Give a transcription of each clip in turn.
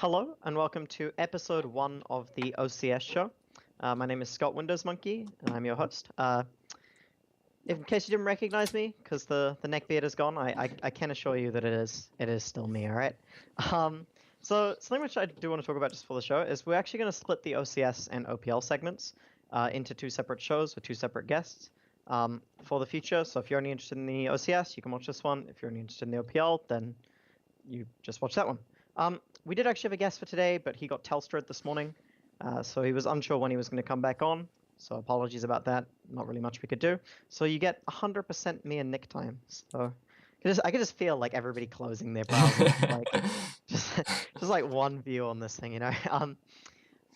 Hello and welcome to episode 1 of the OCS Show. My name is Scott Windows Monkey and I'm your host. In case you didn't recognize me, because the neckbeard is gone, I can assure you that it is still me, alright? So something which I do want to talk about just for the show is we're actually going to split the OCS and OPL segments into two separate shows with two separate guests for the future. So if you're only interested in the OCS, you can watch this one. If you're only interested in the OPL, then you just watch that one. We did actually have a guest for today, but he got Telstra'd this morning, so he was unsure when he was going to come back on. So apologies about that. Not really much we could do. So you get 100% me and Nick time. So I could just feel like everybody closing their browsers, like just like one view on this thing, you know.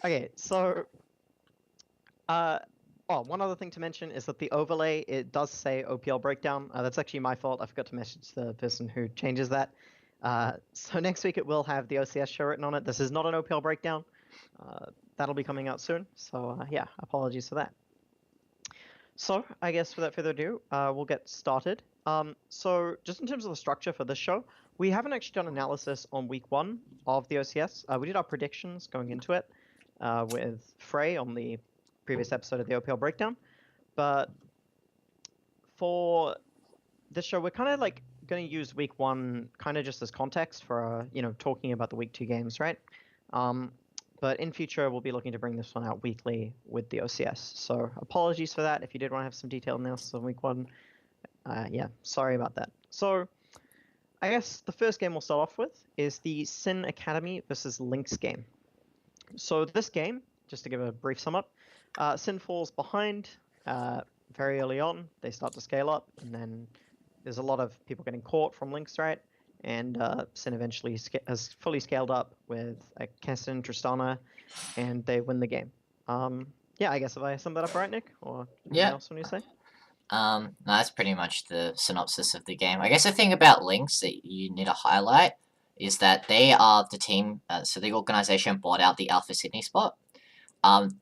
Okay, so one other thing to mention is that the overlay, it does say OPL breakdown. That's actually my fault. I forgot to message the person who changes that. So next week it will have the OCS show written on it. This is not an OPL breakdown. That'll be coming out soon. So yeah, apologies for that. So I guess without further ado, we'll get started. So just in terms of the structure for this show, we haven't actually done analysis on week 1 of the OCS. We did our predictions going into it with Frey on the previous episode of the OPL breakdown. But for this show, we're kind of like going to use week 1 kind of just as context for talking about the week 2 games, right? But in future we'll be looking to bring this one out weekly with the OCS. So apologies for that. If you did want to have some detailed analysis on week 1, yeah, sorry about that. So I guess the first game we'll start off with is the Sin Academy versus Lynx game. So this game, just to give a brief sum up, Sin falls behind very early on. They start to scale up, and then there's a lot of people getting caught from Lynx, right? And Sin eventually has fully scaled up with Keston and Tristana, and they win the game. Yeah, I guess if I sum that up right, Nick? Or anything else when you say? No, that's pretty much the synopsis of the game. I guess the thing about Lynx that you need to highlight is that they are the team, so the organization bought out the Alpha Sydney spot.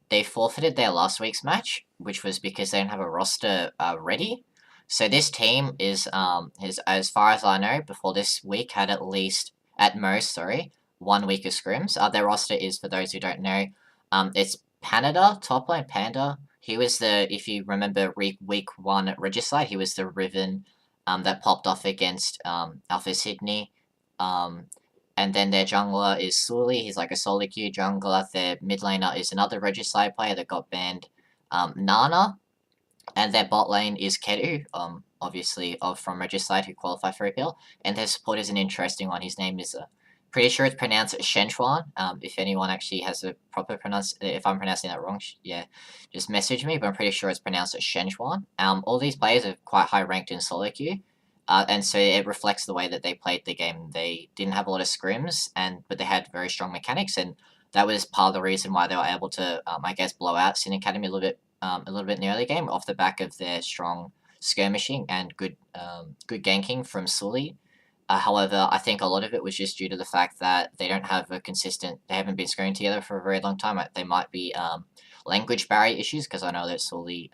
They forfeited their last week's match, which was because they didn't have a roster ready. So this team is as far as I know, before this week had at most 1 week of scrims. Their roster is, for those who don't know, it's Panada, top lane Panda. He was if you remember week 1 Regicide, he was the Riven that popped off against Alpha Sydney. And then their jungler is Sully. He's like a solo queue jungler. Their mid laner is another Regicide player that got banned, Nana. And their bot lane is Kedu, obviously from Regicide, who qualified for OPL. And their support is an interesting one. His name is, pretty sure it's pronounced Shenchuan. If anyone actually has a proper if I'm pronouncing that wrong, yeah, just message me. But I'm pretty sure it's pronounced Shenchuan. All these players are quite high ranked in solo queue. And so it reflects the way that they played the game. They didn't have a lot of scrims, but they had very strong mechanics, and that was part of the reason why they were able to, I guess, blow out Sin Academy a little bit in the early game off the back of their strong skirmishing and good ganking from Sully. However, I think a lot of it was just due to the fact that they don't have they haven't been scoring together for a very long time. They might be language barrier issues, because I know that Sully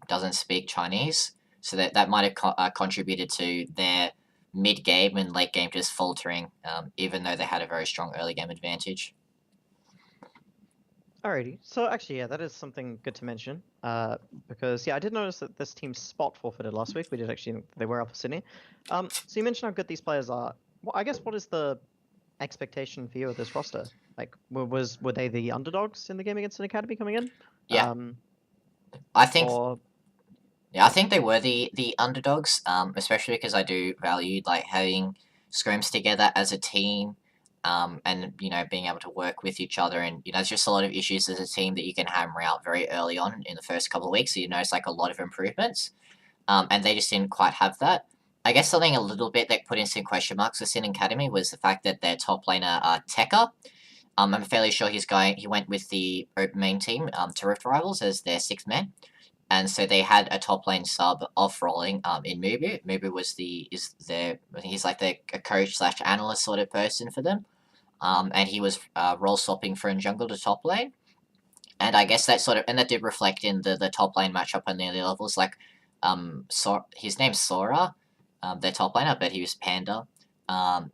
doesn't speak Chinese. So that might have contributed to their mid-game and late game just faltering, even though they had a very strong early game advantage. Alrighty, so actually, yeah, that is something good to mention, because, yeah, I did notice that this team's spot forfeited last week. We did actually, they were Alpha Sydney. So you mentioned how good these players are. Well, I guess what is the expectation for you of this roster? Like, were they the underdogs in the game against an Academy coming in? Yeah, I think... Or... Yeah, I think they were the underdogs, especially because I do value like having scrims together as a team, and being able to work with each other, and there's just a lot of issues as a team that you can hammer out very early on in the first couple of weeks. So it's like a lot of improvements, and they just didn't quite have that. I guess something a little bit that put in some question marks with Sin Academy was the fact that their top laner, Tekka, I'm fairly sure he went with the open main team, to Rift Rivals as their 6th man. And so they had a top lane sub off-rolling in Mubu. Mubu he's like a coach / analyst sort of person for them. And he was role swapping from jungle to top lane. And I guess that did reflect in the top lane matchup on the early levels. Like, his name's Sora, their top laner, but he was Panda.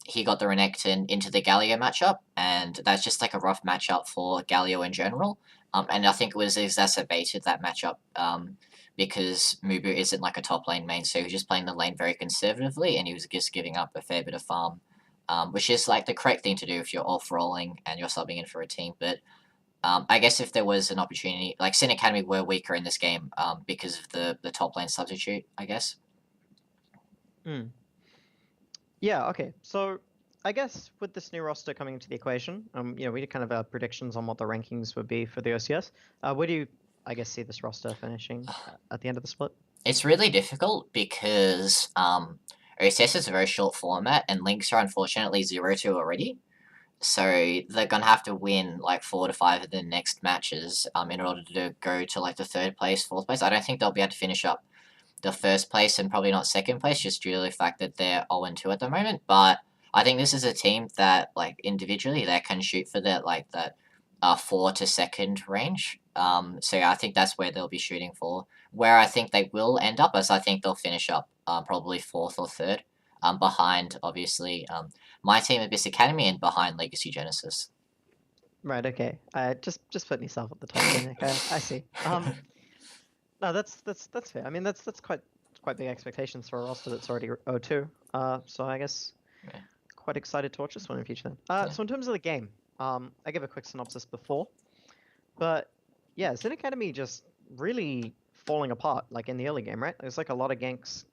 he got the Renekton into the Galio matchup, and that's just like a rough matchup for Galio in general. And I think it was exacerbated that matchup because Mubu isn't like a top lane main, so he was just playing the lane very conservatively, and he was just giving up a fair bit of farm, which is like the correct thing to do if you're off-rolling and you're subbing in for a team. But I guess if there was an opportunity, like Sin Academy were weaker in this game because of the top lane substitute, I guess. Yeah, okay. So I guess with this new roster coming into the equation, we did kind of our predictions on what the rankings would be for the OCS. Where do you, I guess, see this roster finishing at the end of the split? It's really difficult because OCS is a very short format, and Lynx are unfortunately 0-2 already. So they're gonna have to win like 4 to 5 of the next matches in order to go to like the 3rd place, 4th place. I don't think they'll be able to finish up the 1st place and probably not 2nd place, just due to the fact that they're 0-2 at the moment. But I think this is a team that like individually they can shoot for that 4 to 2nd range. So I think that's where they'll be shooting for. Where I think they will end up is I think they'll finish up probably 4th or 3rd, behind obviously my team Abyss Academy and behind Legacy Genesis. Right. Okay. Just putting yourself at the top there, Nick. I see. No, that's fair. I mean, that's quite big expectations for a roster that's already 0-2. So I guess quite excited to watch this one in future. So in terms of the game, I gave a quick synopsis before, but yeah, Sin Academy just really falling apart like in the early game, right? There's like a lot of ganks,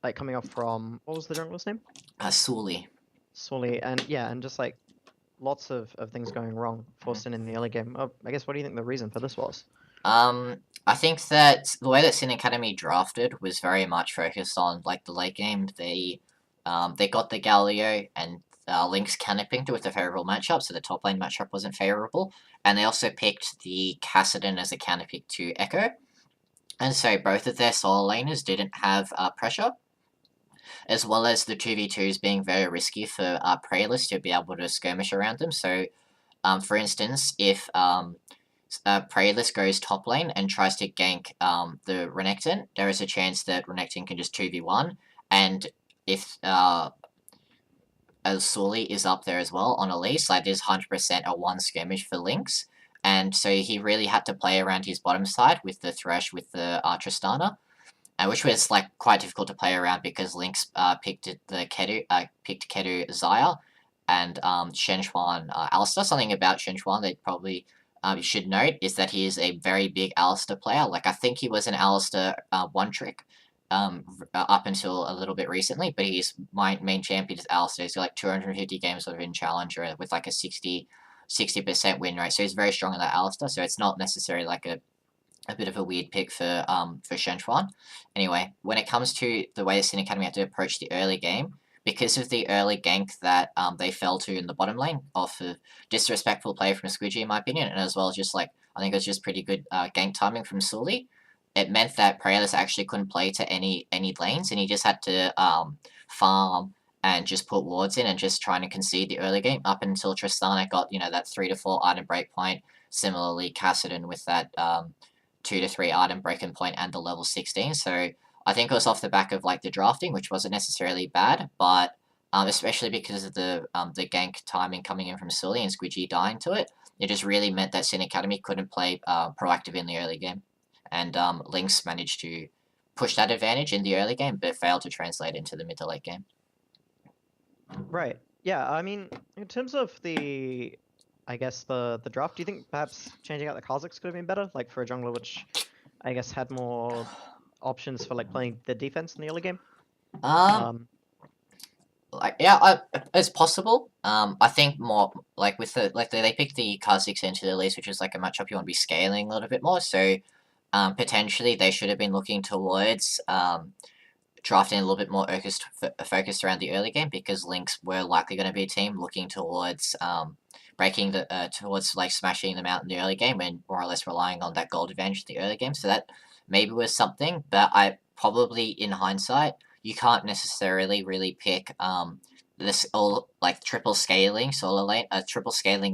like coming off from, what was the jungler's name? Sully, and just like lots of things going wrong for Sin in the early game. I guess, what do you think the reason for this was? I think that the way that Sin Academy drafted was very much focused on like the late game. They got the Galio and Lynx canoping with a favorable matchup, so the top lane matchup wasn't favorable, and they also picked the Kassadin as a counter pick to Echo, and so both of their solo laners didn't have pressure, as well as the 2v2s being very risky for Praylist to be able to skirmish around them. So, for instance, if Praylist goes top lane and tries to gank the Renekton, there is a chance that Renekton can just 2v1, and if Sully is up there as well on Elise, like there's 100% a one skirmish for Lynx, and so he really had to play around his bottom side with the Thresh with the Tristana, which was like quite difficult to play around because Lynx picked Kedu Xayah and Shenchuan Alistar. Something about Shenchuan that probably you should note is that he is a very big Alistar player. Like I think he was an Alistar one trick up until a little bit recently, but he's my main champion is Alistar. He's got like 250 games sort of in Challenger with like a 60% win rate, so he's very strong in that Alistar. So it's not necessarily like a bit of a weird pick for Shenchuan. Anyway, when it comes to the way the Sin Academy had to approach the early game, because of the early gank that they fell to in the bottom lane off of disrespectful play from Squidgy, in my opinion, and as well as just like I think it was just pretty good gank timing from Sully, it meant that Praylist actually couldn't play to any lanes, and he just had to farm and just put wards in and just trying to concede the early game up until Tristana got that 3 to 4 item breakpoint. Similarly, Kassadin with that 2 to 3 item breaking point and the level 16. So I think it was off the back of like the drafting, which wasn't necessarily bad, but especially because of the gank timing coming in from Sully and Squidgy dying to it, it just really meant that Sin Academy couldn't play proactive in the early game. And Lynx managed to push that advantage in the early game, but failed to translate into the mid to late game. Right. Yeah. I mean, in terms of the, I guess the draft, do you think perhaps changing out the Kha'Zix could have been better, like for a jungler which I guess had more options for like playing the defense in the early game? It's possible. I think more like with they picked the Kha'Zix into the list, which is like a matchup you want to be scaling a little bit more. So potentially they should have been looking towards drafting a little bit more focused around the early game, because Lynx were likely going to be a team looking towards breaking towards like smashing them out in the early game and more or less relying on that gold advantage in the early game. So that maybe was something, but I probably in hindsight you can't necessarily really pick this all like triple scaling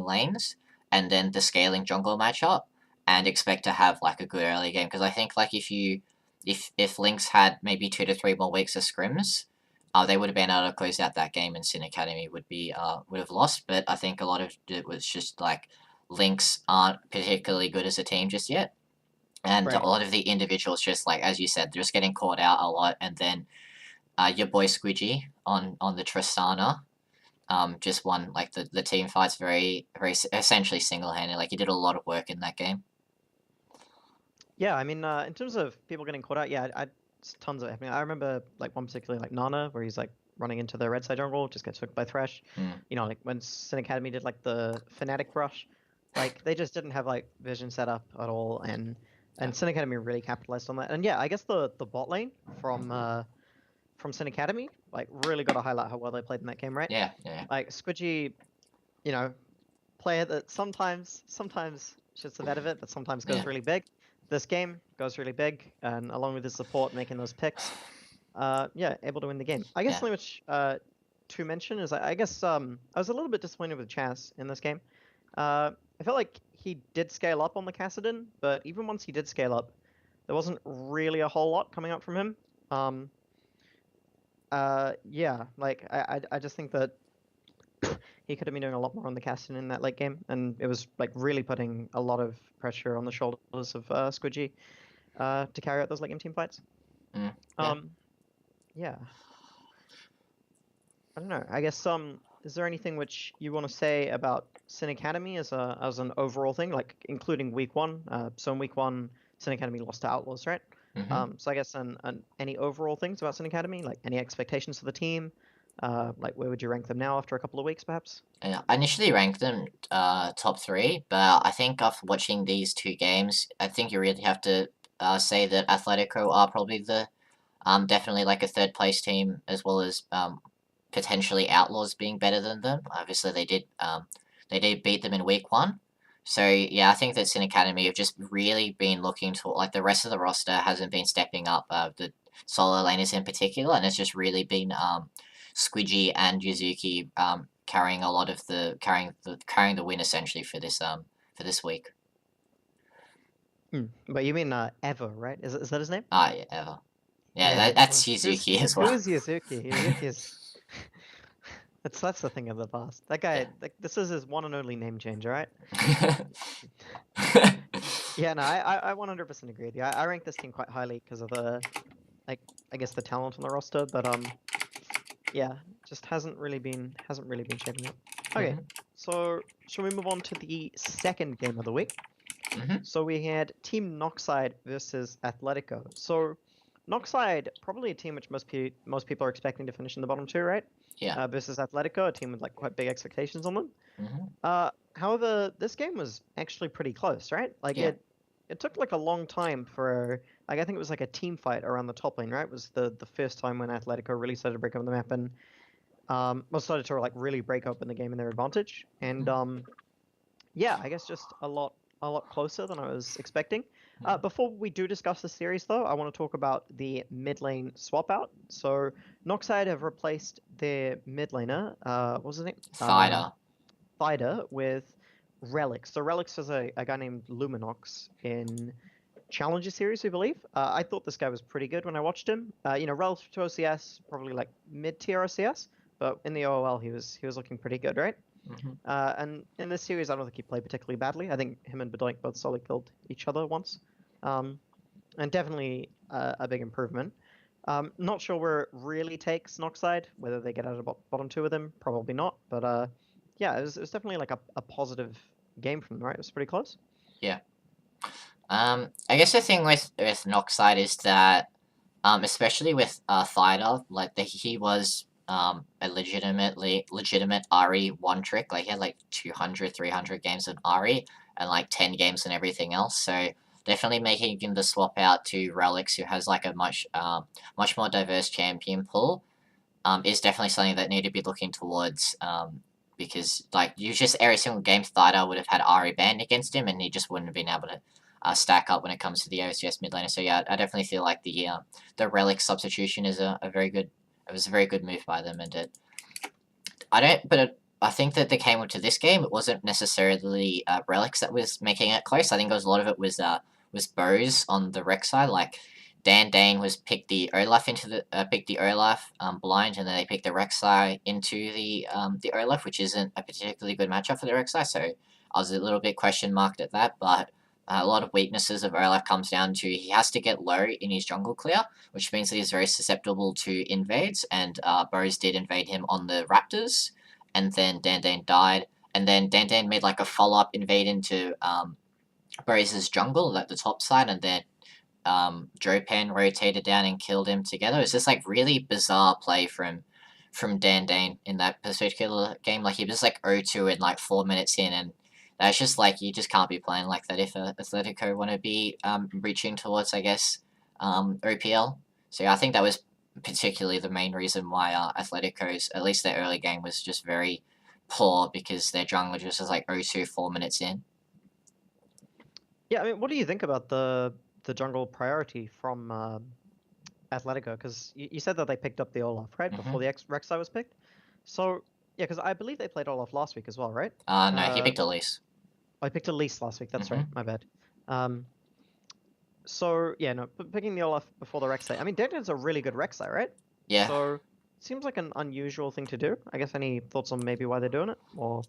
lanes and then the scaling jungle matchup and expect to have like a good early game, because I think like if Lynx had maybe 2 to 3 more weeks of scrims, they would have been able to close out that game, and Sin Academy would have lost. But I think a lot of it was just like Lynx aren't particularly good as a team just yet, and Right. a lot of the individuals just like as you said, they're just getting caught out a lot, and then your boy Squidgy on the Tristana. Just won like the team fights very essentially single handed. Like he did a lot of work in that game. Yeah, I mean, in terms of people getting caught out, yeah, it's tons of it happening. I remember like one particularly like Nana, where he's like running into the red side jungle, just gets hooked by Thresh. You know, like when Sin Academy did like the Fnatic rush, like they just didn't have like vision set up at all, and Sin Academy really capitalized on that. And yeah, I guess the bot lane from Sin Academy like really got to highlight how well they played in that game, right? Yeah. Like Squidgy, you know, player that sometimes shits the bed of it, but sometimes goes really big. This game goes really big, and along with his support making those picks, yeah, able to win the game. I guess something which to mention is I guess I was a little bit disappointed with Chaz in this game. I felt like he did scale up on the Kassadin, but even once he did scale up, there wasn't really a whole lot coming up from him. Yeah, like I just think that he could have been doing a lot more on the casting in that late game, and it was like really putting a lot of pressure on the shoulders of Squidgy to carry out those late game team fights. Yeah. I don't know. I guess is there anything which you want to say about Sin Academy as an overall thing, like including week one? So in week one, Sin Academy lost to Outlaws, right? So I guess any overall things about Sin Academy, like any expectations for the team, like where would you rank them now after a couple of weeks, perhaps? I initially ranked them top 3, but I think after watching these 2 games, I think you really have to say that Athletico are probably the definitely like a third place team, as well as potentially Outlaws being better than them. Obviously, they did beat them in week 1. So yeah, I think that Sin Academy have just really been looking to like the rest of the roster hasn't been stepping up. The solo laners in particular, and it's just really been Squidgy and Yuzuki carrying a lot of carrying the win essentially for this week. But you mean Ever, right? Is that his name? Yeah, Ever. Yeah, that's Yuzuki as well. Who is Yuzuki? Yuzuki is. That's the thing of the past. That guy, like, this is his one and only name change, right? Yeah, no, I 100% agree with you. I rank this team quite highly because of the, like, I guess the talent on the roster, but yeah, just hasn't really been shaping up. Okay, so shall we move on to the second game of the week? So we had Team Noxide versus Athletico. So Noxide, probably a team which most people are expecting to finish in the bottom 2, right? Yeah. Versus Athletico, a team with like quite big expectations on them. However, this game was actually pretty close, right? Like it took like a long time for like I think it was like a team fight around the top lane, right? It was the first time when Athletico really started to break open the map and started to like really break open the game in their advantage. And yeah, I guess just a lot closer than I was expecting. Before we do discuss the series, though, I want to talk about the mid lane swap out. So Noxide have replaced their mid laner, what was his name? Fighter with Relix. So Relix is a guy named Luminox in Challenger Series, we believe. I thought this guy was pretty good when I watched him. You know, relative to OCS, probably like mid-tier OCS, but in the OOL he was looking pretty good, right? And in this series, I don't think he played particularly badly. I think him and Bedoink both solo killed each other once. And definitely a big improvement. Not sure where it really takes Noxide, whether they get out of bottom 2 with him, probably not. But yeah, it was definitely like a positive game from them, right? It was pretty close. Yeah. I guess the thing with Noxide is that, especially with Thida, like he was a legitimate RE one trick. Like he had like 200, 300 games in RE and like 10 games in everything else. So definitely making him the swap out to Relix, who has like a much more diverse champion pool, is definitely something that need to be looking towards. Because like you just every single game Thida would have had RE banned against him, and he just wouldn't have been able to stack up when it comes to the OCS mid laner. So yeah, I definitely feel like the Relic substitution is a very good move by them, and I think that they came into this game, it wasn't necessarily Relics that was making it close. I think a lot of it was Bose on the Rex side. Like Dan Dane was picked the Olaf blind, and then they picked the Rek'Sai into the Olaf, which isn't a particularly good matchup for the Rek'Sai. So I was a little bit question marked at that, but a lot of weaknesses of Olaf comes down to he has to get low in his jungle clear, which means that he's very susceptible to invades, and Burrows did invade him on the Raptors, and then Dan Dane died, and then Dan Dane made like a follow-up invade into Burrows' jungle at the top side, and then Jopan rotated down and killed him together. It was just like really bizarre play from Dan Dane in that particular game. Like he was like 0-2 in like 4 minutes in, and that's just like you just can't be playing like that if Athletico want to be reaching towards, I guess, OPL. So yeah, I think that was particularly the main reason why Atletico's, at least their early game, was just very poor, because their jungler just was like 0-2 4 minutes in. Yeah, I mean, what do you think about the jungle priority from Athletico? Because you said that they picked up the Olaf, right? Before the Rek'Sai was picked. So, yeah, because I believe they played Olaf last week as well, right? No, he picked Elise. I picked Elise last week, that's right, my bad. So, yeah, no, picking the Olaf before the Rek'Sai. I mean, Denton's a really good Rek'Sai, right? Yeah. So, seems like an unusual thing to do. I guess any thoughts on maybe why they're doing it? Or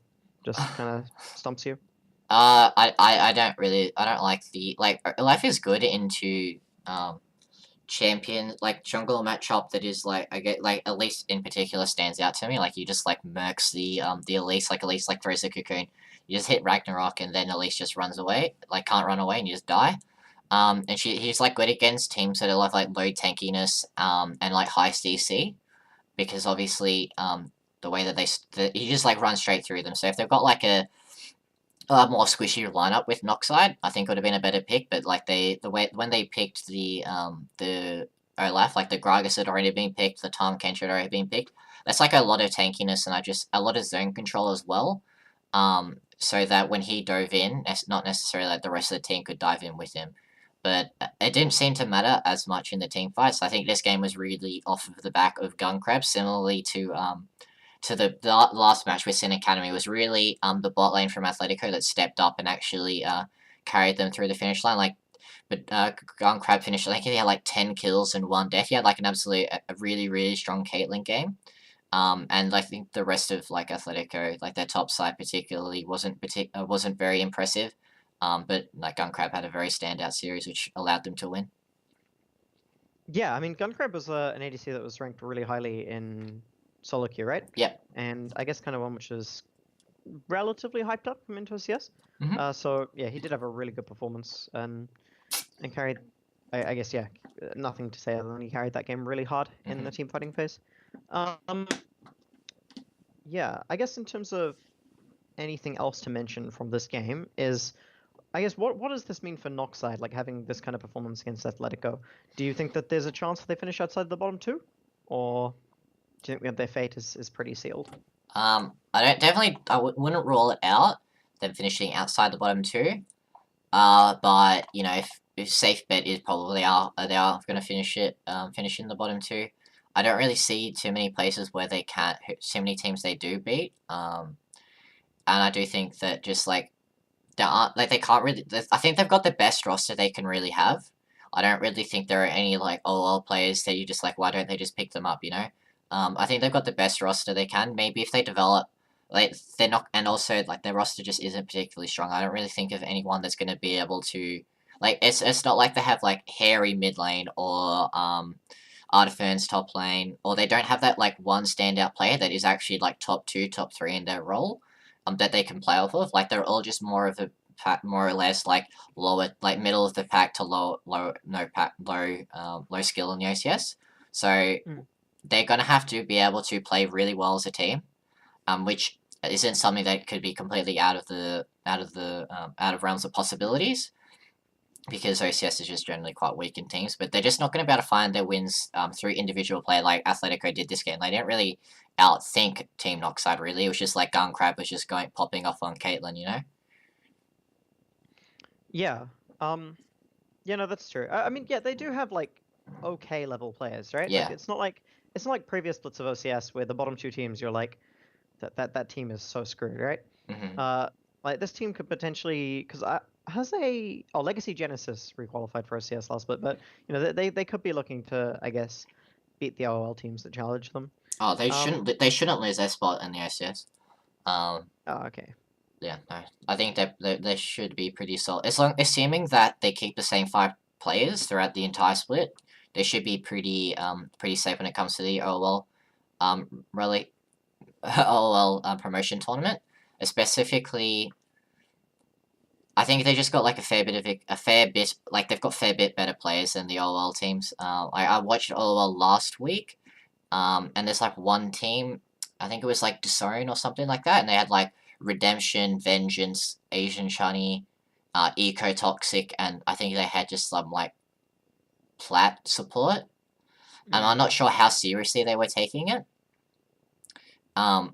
just kind of stumps you? I don't like the, like, Olaf is good into champion, like, jungle matchup that is, like, I get, like, Elise in particular stands out to me. Like, you just, like, murks the Elise, like, throws the cocoon. You just hit Ragnarok, and then Elise just runs away, like, can't run away, and you just die. And he's, like, good against teams that have, like, low tankiness, and, like, high CC, because, obviously, the way that you just, like, run straight through them. So if they've got, like, a more squishy lineup with Noxide, I think would have been a better pick. But like when they picked the Olaf, like the Gragas had already been picked, the Tahm Kench had already been picked. That's like a lot of tankiness, and a lot of zone control as well. So that when he dove in, it's not necessarily like the rest of the team could dive in with him. But it didn't seem to matter as much in the team fights. I think this game was really off of the back of Gun Crab, similarly to the last match with Sin Academy. Was really the bot lane from Athletico that stepped up and actually carried them through the finish line. Like, but Gun Crab finished, I think he had like 10 kills and 1 death. He had like a really, really strong Caitlyn game. And I think the rest of like Athletico, like their top side particularly, wasn't very impressive. But like Gun Crab had a very standout series, which allowed them to win. Yeah, I mean, Gunkrab was an ADC that was ranked really highly in solo queue, right? Yep. And I guess kind of one which is relatively hyped up from into OCS. So yeah, he did have a really good performance and carried. I guess yeah, nothing to say other than he carried that game really hard in the team fighting phase. Yeah, I guess in terms of anything else to mention from this game is, I guess what does this mean for Noxide, like having this kind of performance against Athletico? Do you think that there's a chance that they finish outside the bottom 2, or do you think that their fate is pretty sealed? I wouldn't rule it out, them finishing outside the bottom 2. But you know, if safe bet is probably they are going to finish in the bottom 2. I don't really see too many places where they can't, too many teams they do beat. And I do think that just like they can't really. I think they've got the best roster they can really have. I don't really think there are any like OL players that you just like, why don't they just pick them up? You know, I think they've got the best roster they can. Maybe if they develop, like they're not, and also like their roster just isn't particularly strong. I don't really think of anyone that's going to be able to, like it's not like they have like hairy mid lane or Artifern's top lane, or they don't have that like one standout player that is actually like top 2, top 3 in their role. That they can play off of. Like they're all just more or less like lower, like middle of the pack to low skill in the OCS. So they're gonna have to be able to play really well as a team, which isn't something that could be completely out of realms of possibilities, because OCS is just generally quite weak in teams. But they're just not going to be able to find their wins through individual play like Athletico did this game. They didn't really outthink Team Noxide, really. It was just like Gun Crab was just popping off on Caitlyn, you know? Yeah. Yeah, no, that's true. I mean, yeah, they do have like okay level players, right? Yeah. Like, it's not like previous splits of OCS where the bottom 2 teams you're like that team is so screwed, right? Like this team could potentially, because Legacy Genesis requalified for OCS last split, but you know they could be looking to, I guess, beat the OL teams that challenge them. Oh, they Um, shouldn't. They shouldn't lose their spot in the OCS. oh, okay. Yeah, no. I think they should be pretty solid. Assuming that they keep the same 5 players throughout the entire split, they should be pretty safe when it comes to the OL really OL promotion tournament. Specifically, I think they just got like a fair bit like they've got fair bit better players than the OL teams. I watched OL last week, and there's like one team, I think it was like Discern or something like that, and they had like Redemption, Vengeance, Asian Shiny, Eco Toxic, and I think they had just some like plat support. And I'm not sure how seriously they were taking it. And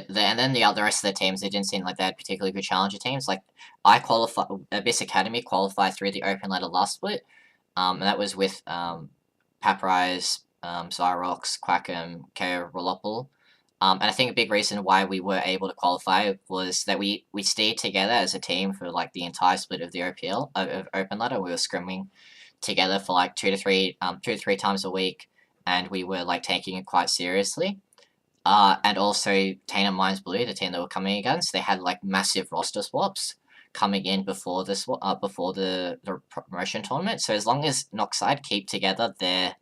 then the rest of the teams, they didn't seem like they had particularly good challenger teams. Like Abyss Academy qualified through the open ladder last split, and that was with Paprise, Zyrox, Quackum, KO, Rolopal. And I think a big reason why we were able to qualify was that we stayed together as a team for like the entire split of the OPL of open ladder. We were scrimming together for like 2 to 3 times a week, and we were like taking it quite seriously. And also Tainted Minds Blue, the team that we're coming against, they had like massive roster swaps coming in before the promotion tournament. So as long as Noxide keep together their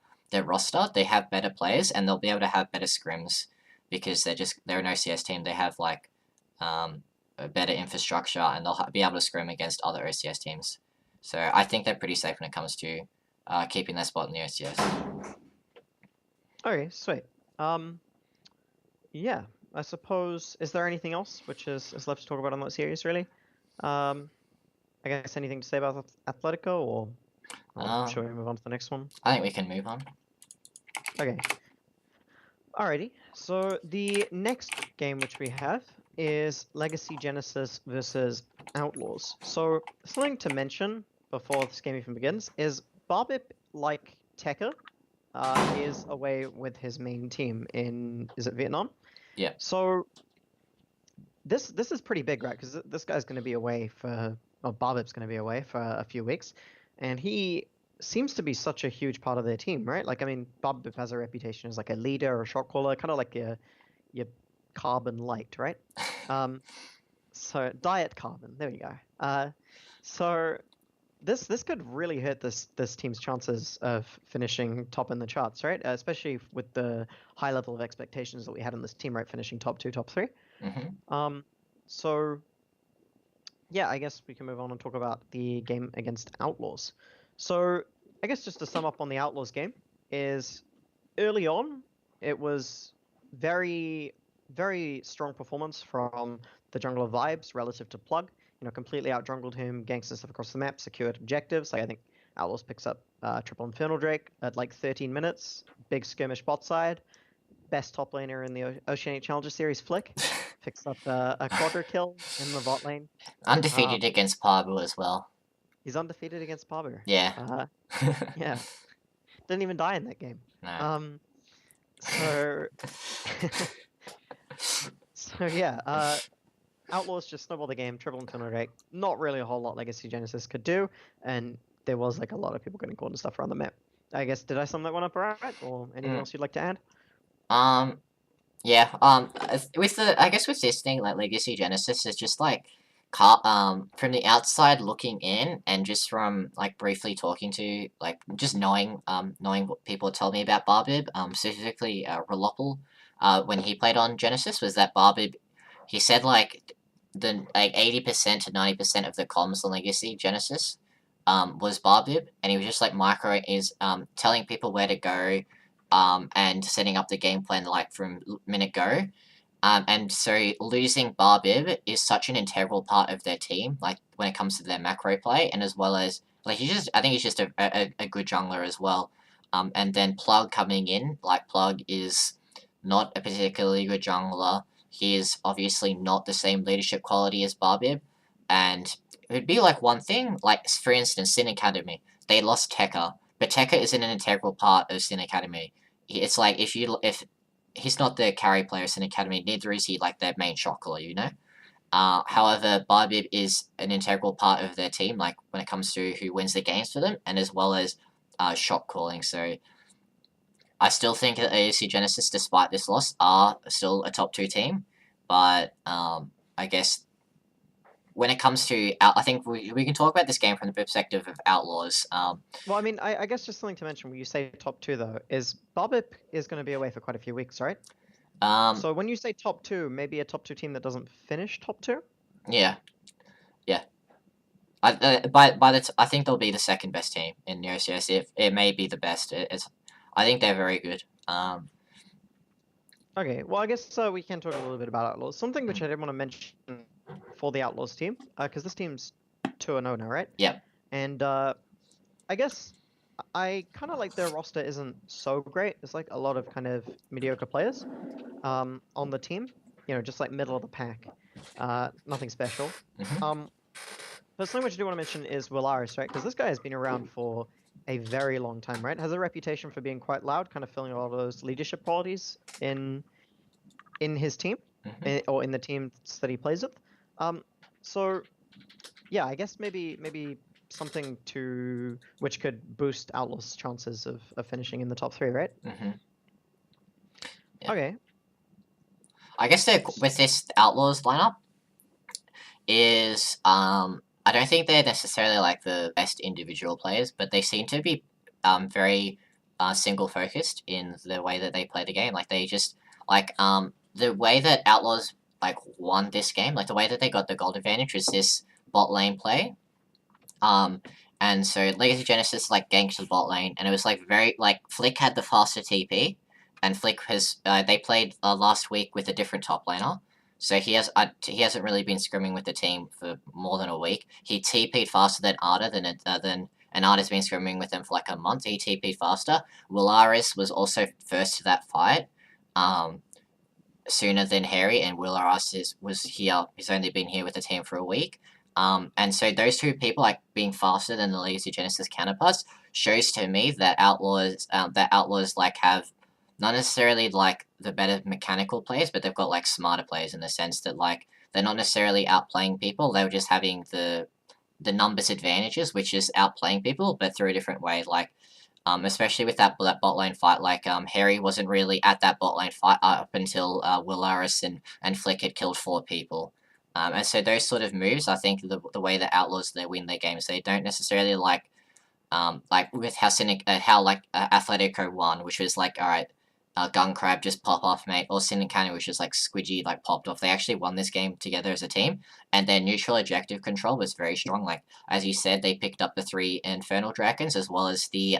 roster, they have better players and they'll be able to have better scrims because they're an OCS team. They have like a better infrastructure and they'll be able to scrim against other OCS teams. So I think they're pretty safe when it comes to keeping their spot in the OCS. Okay, sweet. Yeah, I suppose. Is there anything else which is left to talk about on that series, really? I guess anything to say about Athletico, or shall we move on to the next one? I think we can move on. Okay. Alrighty. So the next game which we have is Legacy Genesis versus Outlaws. So something to mention before this game even begins is Barbip, like Tekka, is away with his main team in, is it Vietnam? Yeah. So this is pretty big, right? Because this guy's going to be away Barbip's going to be away for a few weeks, and he seems to be such a huge part of their team, right? Like, I mean, Barbip has a reputation as like a leader or a shot caller, kind of like your Carbon Light, right? So Diet Carbon, there we go. So this could really hurt this team's chances of finishing top in the charts, right? Especially with the high level of expectations that we had on this team, right? Finishing top 2, top 3. Mm-hmm. So yeah, I guess we can move on and talk about the game against Outlaws. So I guess just to sum up on the Outlaws game is early on, it was very, very strong performance from the jungler Vibes relative to Plug. You know, completely out-jungled him, gangster stuff across the map, secured objectives. Like, I think Outlaws picks up triple Infernal Drake at like 13 minutes. Big skirmish bot side. Best top laner in the Oceanic Challenger Series, Flick. Picks up a quadra kill in the bot lane. Undefeated against Parbu as well. He's undefeated against Parbu. Yeah. Yeah. Didn't even die in that game. No. So yeah, Outlaws just snowballed the game, triple Infernal Drake. Not really a whole lot Legacy Genesis could do, and there was like a lot of people getting caught and stuff around the map. I guess, did I sum that one up alright, or anything else you'd like to add? Yeah. I guess with this thing, like Legacy Genesis is just like, from the outside looking in, and just from like briefly talking to, like, just knowing what people told me about Barbib, specifically Rolopal, when he played on Genesis, was that Barbib, he said like 80% to 90% of the comms on Legacy Genesis, was Barbib, and he was just like telling people where to go, and setting up the game plan like from minute go. And so losing Barbib is such an integral part of their team, like when it comes to their macro play, and as well as like I think he's just a good jungler as well. And then Plug coming in, like Plug is not a particularly good jungler. He is obviously not the same leadership quality as Barbib, and it would be like one thing, like for instance, Sin Academy, they lost Tekka, but Tekka isn't an integral part of Sin Academy. It's like if he's not the carry player in Academy, neither is he like their main shot caller, you know? However, Barbib is an integral part of their team, like when it comes to who wins the games for them, and as well as shot calling. So I still think that AOC Genesis, despite this loss, are still a top 2 team. But I guess when it comes to, I think we can talk about this game from the perspective of Outlaws. Well, I mean, I guess just something to mention when you say top 2 though is Barbip is going to be away for quite a few weeks, right? So when you say top 2, maybe a top 2 team that doesn't finish top 2? Yeah. I think they'll be the second best team in the OCS. If it may be the best, I think they're very good. Okay, well, I guess we can talk a little bit about Outlaws. Something which I did want to mention for the Outlaws team, because this team's 2-0 now, right? Yep. And I guess I kind of like their roster isn't so great. There's like a lot of kind of mediocre players on the team, you know, just like middle of the pack. Nothing special. But something which I do want to mention is Willaris, right? Because this guy has been around for a very long time, right? Has a reputation for being quite loud, kind of filling a lot of those leadership qualities in his team, or in the teams that he plays with. So yeah, I guess maybe something to which could boost Outlaws' chances of finishing in the top 3, right? Yeah. Okay. I guess with this Outlaws lineup is I don't think they're necessarily like the best individual players, but they seem to be very single focused in the way that they play the game. Like they just like the way that Outlaws like won this game, like the way that they got the gold advantage was this bot lane play. And so Legacy Genesis like ganked the bot lane, and it was like very like Flick had the faster TP, and Flick has they played last week with a different top laner. So he hasn't really been scrimming with the team for more than a week. He TP'd faster than Arda and Arda's been scrimming with them for like a month. He TP'd faster. Willaris was also first to that fight, sooner than Harry, and Willaris was here. He's only been here with the team for a week. And so those two people like being faster than the Legacy Genesis counterparts shows to me that Outlaws like have not necessarily like the better mechanical players, but they've got like smarter players in the sense that like they're not necessarily outplaying people. They're just having the numbers advantages, which is outplaying people, but through a different way. Like especially with that bot lane fight, like Harry wasn't really at that bot lane fight up until Willaris and Flick had killed 4 people. And so those sort of moves, I think the way that Outlaws they win their games, they don't necessarily like with how Athletico won, which was like, all right, Gun Crab just pop off, mate, or Sin and Cannon, which is like Squidgy like popped off. They actually won this game together as a team, and their neutral objective control was very strong. Like as you said, they picked up the 3 Infernal Dragons as well as the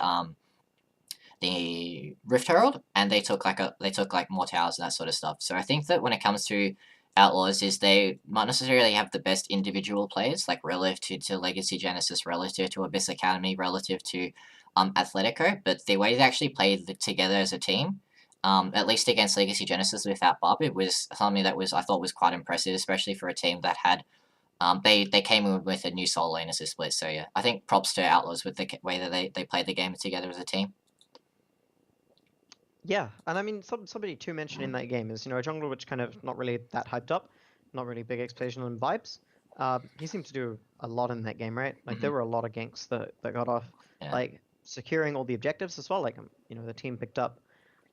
Rift Herald, and they took like more towers and that sort of stuff. So I think that when it comes to Outlaws, is they not necessarily have the best individual players, like relative to Legacy Genesis, relative to Abyss Academy, relative to Athletico, but the way they actually played together as a team, at least against Legacy Genesis without Bob, it was something that I thought was quite impressive, especially for a team that had they came in with a new solo lane as a split. So yeah, I think props to Outlaws with the way that they played the game together as a team. Yeah, and I mean, somebody to mention in that game is, you know, a jungler which kind of not really that hyped up, not really big expectation and vibes. He seemed to do a lot in that game, right? Like there were a lot of ganks that got off, like securing all the objectives as well. Like you know, the team picked up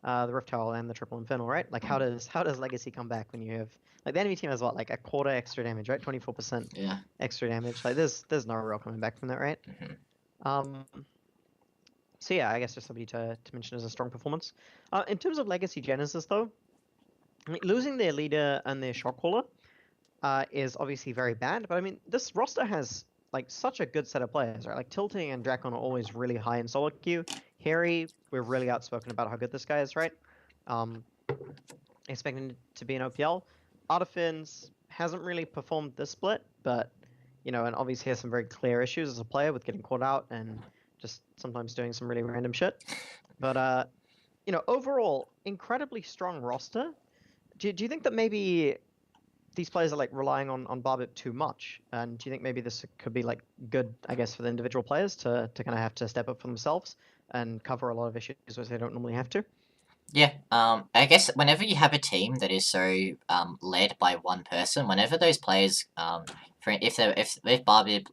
the Rift Tower and the Triple Infernal, right? Like how does Legacy come back when you have like the enemy team has what, like a quarter extra damage, right? 24% extra damage. Like there's no real coming back from that, right? So yeah, I guess just somebody to mention as a strong performance. In terms of Legacy Genesis, though, losing their leader and their shot caller is obviously very bad. But I mean, this roster has like such a good set of players, right? Like Tilting and Drakon are always really high in solo queue. Harry, we're really outspoken about how good this guy is, right? Expecting to be an OPL. Artifins hasn't really performed this split, but you know, and obviously has some very clear issues as a player with getting caught out and just sometimes doing some really random shit. But you know, overall, incredibly strong roster. Do you think that maybe these players are like relying on Barbip too much? And do you think maybe this could be like good, I guess, for the individual players to kind of have to step up for themselves and cover a lot of issues which they don't normally have to? Yeah, I guess whenever you have a team that is so led by one person, whenever those players for if Barbie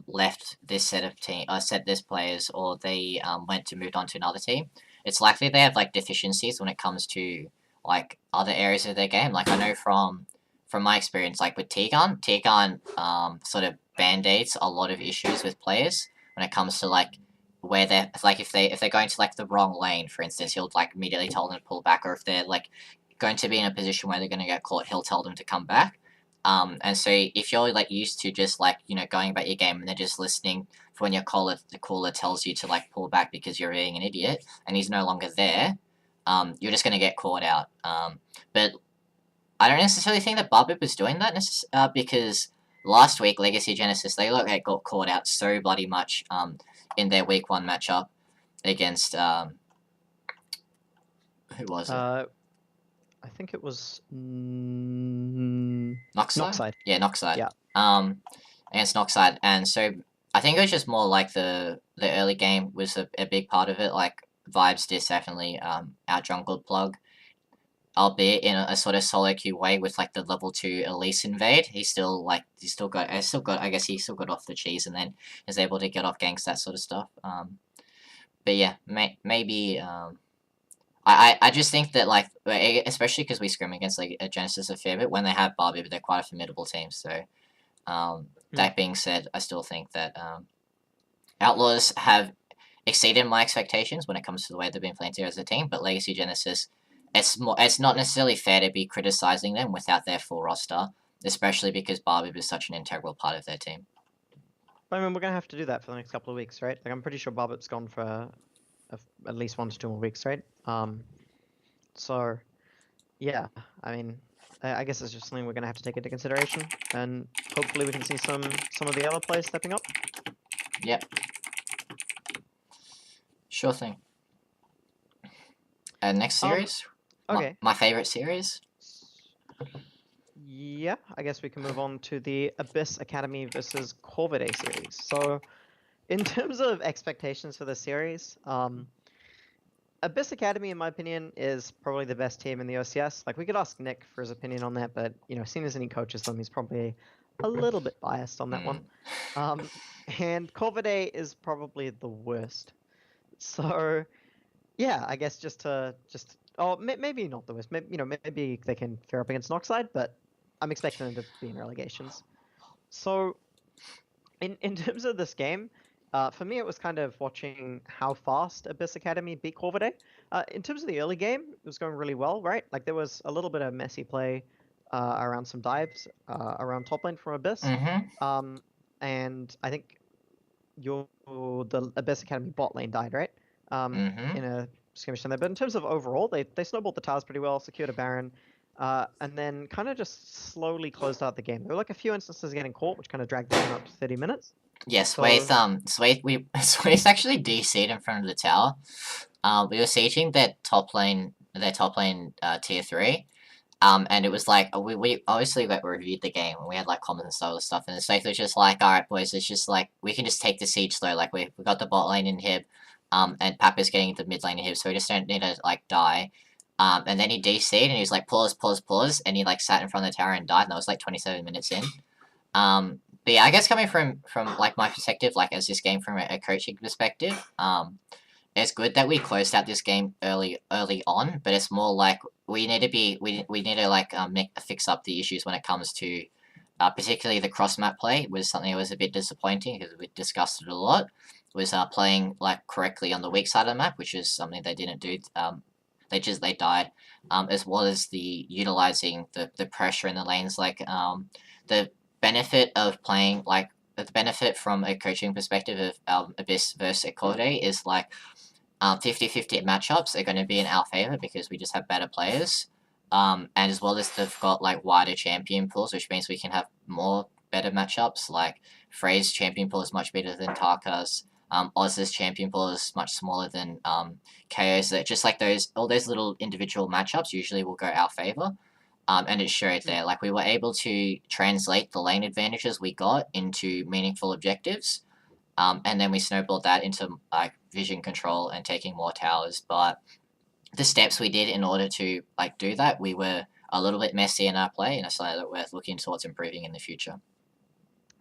left this set of team set this players or they went to moved on to another team, it's likely they have like deficiencies when it comes to like other areas of their game. Like I know from my experience, like with Tigan sort of band-aids a lot of issues with players when it comes to like where they're like if they're going to like the wrong lane, for instance, he'll like immediately tell them to pull back, or if they're like going to be in a position where they're going to get caught, he'll tell them to come back. And so if you're like used to just like going about your game and then just listening for when the caller tells you to like pull back because you're being an idiot and he's no longer there, you're just going to get caught out. But I don't necessarily think that Barbib was doing that because last week Legacy Genesis they got caught out so bloody much in their week 1 matchup against who was it? I think it was Noxide? Noxide. Yeah, Noxide. Yeah. Against Noxide, and so I think it was just more like the early game was a big part of it. Like Vibes did definitely out jungled Plug, albeit in a sort of solo queue way with like the level 2 Elise invade. He still got I guess he still got off the cheese and then is able to get off ganks, that sort of stuff. But yeah, maybe I just think that like especially because we scrim against like a Genesis a fair bit when they have Barbie, but they're quite a formidable team. So that being said, I still think that Outlaws have exceeded my expectations when it comes to the way they've been playing together as a team. But Legacy Genesis, it's not necessarily fair to be criticizing them without their full roster, especially because Barbie is such an integral part of their team. I mean, we're gonna have to do that for the next couple of weeks, right? Like, I'm pretty sure Barbip's gone for at least 1 to 2 more weeks, right? So yeah, I mean, I guess it's just something we're gonna have to take into consideration, and hopefully we can see some of the other players stepping up. Yep. Sure thing. Next series. Okay. My favorite series. Yeah, I guess we can move on to the Abyss Academy versus Corvidae series. So, in terms of expectations for the series, Abyss Academy, in my opinion, is probably the best team in the OCS. Like, we could ask Nick for his opinion on that, but, seeing as he coaches them, he's probably a little bit biased on that one. And Corvidae is probably the worst. So, yeah, I guess maybe not the worst. Maybe they can fare up against Noxide, but I'm expecting them to be in relegations. So, in terms of this game, for me, it was kind of watching how fast Abyss Academy beat Corvidae. In terms of the early game, it was going really well, right? Like, there was a little bit of messy play around some dives around top lane from Abyss. And I think the Abyss Academy bot lane died, right? In a skirmish there. But in terms of overall, they snowballed the towers pretty well, secured a Baron, and then kind of just slowly closed out the game. There were like a few instances of getting caught, which kind of dragged the game up to 30 minutes. Yes, Swaith actually DC'd in front of the tower. We were sieging their top lane tier 3. And it was like we obviously like reviewed the game and we had like comments and stuff, and the Swaith was just like, alright boys, it's just like we can just take the siege slow, like we got the bot lane inhib, and Papa's getting the mid lane inhib, so we just don't need to like die. And then he DC'd and he was like pause, and he like sat in front of the tower and died, and that was like 27 minutes in. But yeah, I guess coming from like my perspective, like as this game from a coaching perspective, it's good that we closed out this game early on, but it's more like we need to like fix up the issues when it comes to particularly the cross map play was something that was a bit disappointing because we discussed it a lot. Was playing like correctly on the weak side of the map, which is something they didn't do. They died, as well as the utilizing the pressure in the lanes, like the benefit of playing like the benefit from a coaching perspective of Abyss versus Corvidae is like 50-50 matchups are going to be in our favor because we just have better players, and as well as they've got like wider champion pools, which means we can have more better matchups. Like Frey's champion pool is much better than Tarka's. Oz's champion pool is much smaller than KO's. That just like all those little individual matchups usually will go our favor. And it showed there. Like we were able to translate the lane advantages we got into meaningful objectives. And then we snowballed that into like vision control and taking more towers. But the steps we did in order to like do that, we were a little bit messy in our play, and it's something that we're looking towards improving in the future.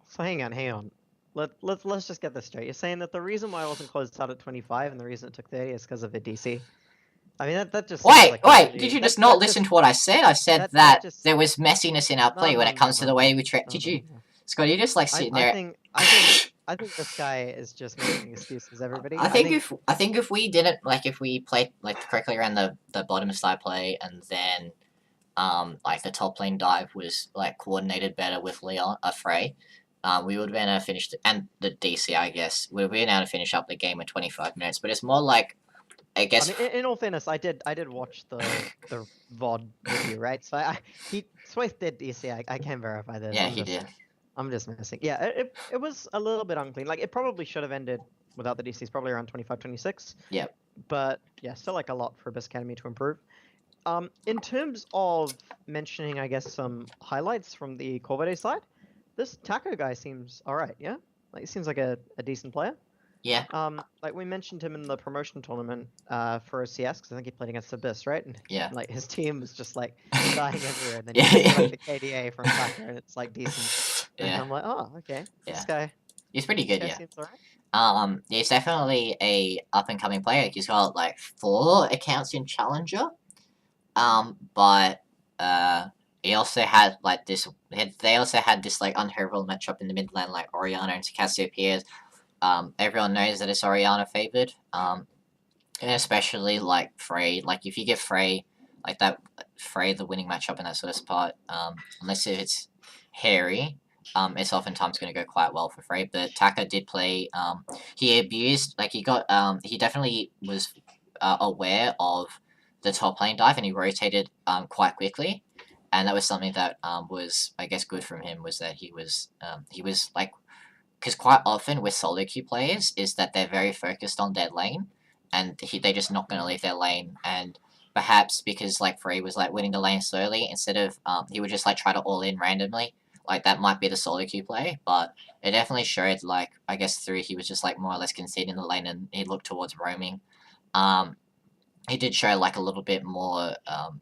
So hang on. Let's just get this straight. You're saying that the reason why I wasn't closed out at 25 and the reason it took 30 is because of a DC. I mean that just seems like Wait! Did you just not listen to what I said? I said that just there was messiness in our play when it comes to the way we Did you, Scott? You just like sitting there. I think this guy is just making excuses. Everybody. I think if we didn't if we played correctly around the bottom side play, and then the top lane dive was coordinated better with Leon Frey, we would have been able to finish and the DC, I guess, we would have been able to finish up the game in 25 minutes. But it's more like, I guess. I mean, in all fairness, I did watch the VOD with you, right? So Swaith did DC. I can verify this. Yeah, he did. I'm just messing. Yeah, it was a little bit unclean. Like, it probably should have ended without the DCs, probably around 25, 26. Yep. But yeah, still a lot for Abyss Academy to improve. In terms of mentioning, I guess, some highlights from the Corvidae side, this Taco guy seems alright, yeah? He seems like a decent player. Yeah. We mentioned him in the promotion tournament for OCS, because I think he played against Abyss, right? And yeah. His team was just dying everywhere, and then he gets the KDA from Taco, and it's decent. Yeah. And I'm like, oh, okay. Yeah. This guy. He's pretty good, yeah. Seems alright. He's definitely a up and coming player. He's got 4 accounts in Challenger. But he also had they also had this unfavorable matchup in the mid lane, Orianna and Cassiopeia. Everyone knows that it's Orianna favored. And especially Frey. If you give Frey Frey the winning matchup in that sort of spot, unless if it's Harry, it's oftentimes going to go quite well for Frey. But Taka did play. He abused. He definitely was aware of the top lane dive, and he rotated quite quickly, and that was something that was, I guess, good from him, was that he was because quite often with solo queue players is that they're very focused on their lane, and they're just not going to leave their lane, and perhaps because Frey was winning the lane slowly, instead of he would just try to all in randomly, that might be the solo queue play, but it definitely showed I guess through he was just more or less conceding the lane, and he looked towards roaming. He did show a little bit more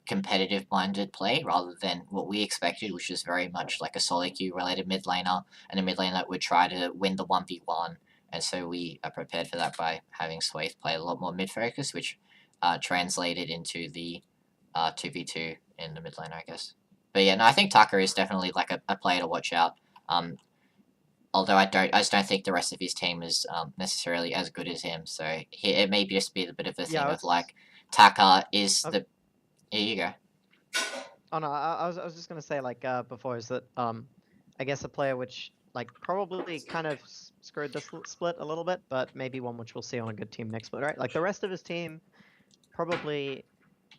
competitive-minded play rather than what we expected, which was very much a solo queue related mid laner, and a mid laner that would try to win the 1v1. And so we are prepared for that by having Swaith play a lot more mid-focus, which translated into the 2v2 in the mid laner, I guess. But yeah, no, I think Tucker is definitely a player to watch out. Although I just don't think the rest of his team is necessarily as good as him. So it may just be a bit of a thing of Taka is the. Here you go. Oh no, I was just gonna say before is that I guess a player which probably kind of screwed this split a little bit, but maybe one which we'll see on a good team next split, right? The rest of his team probably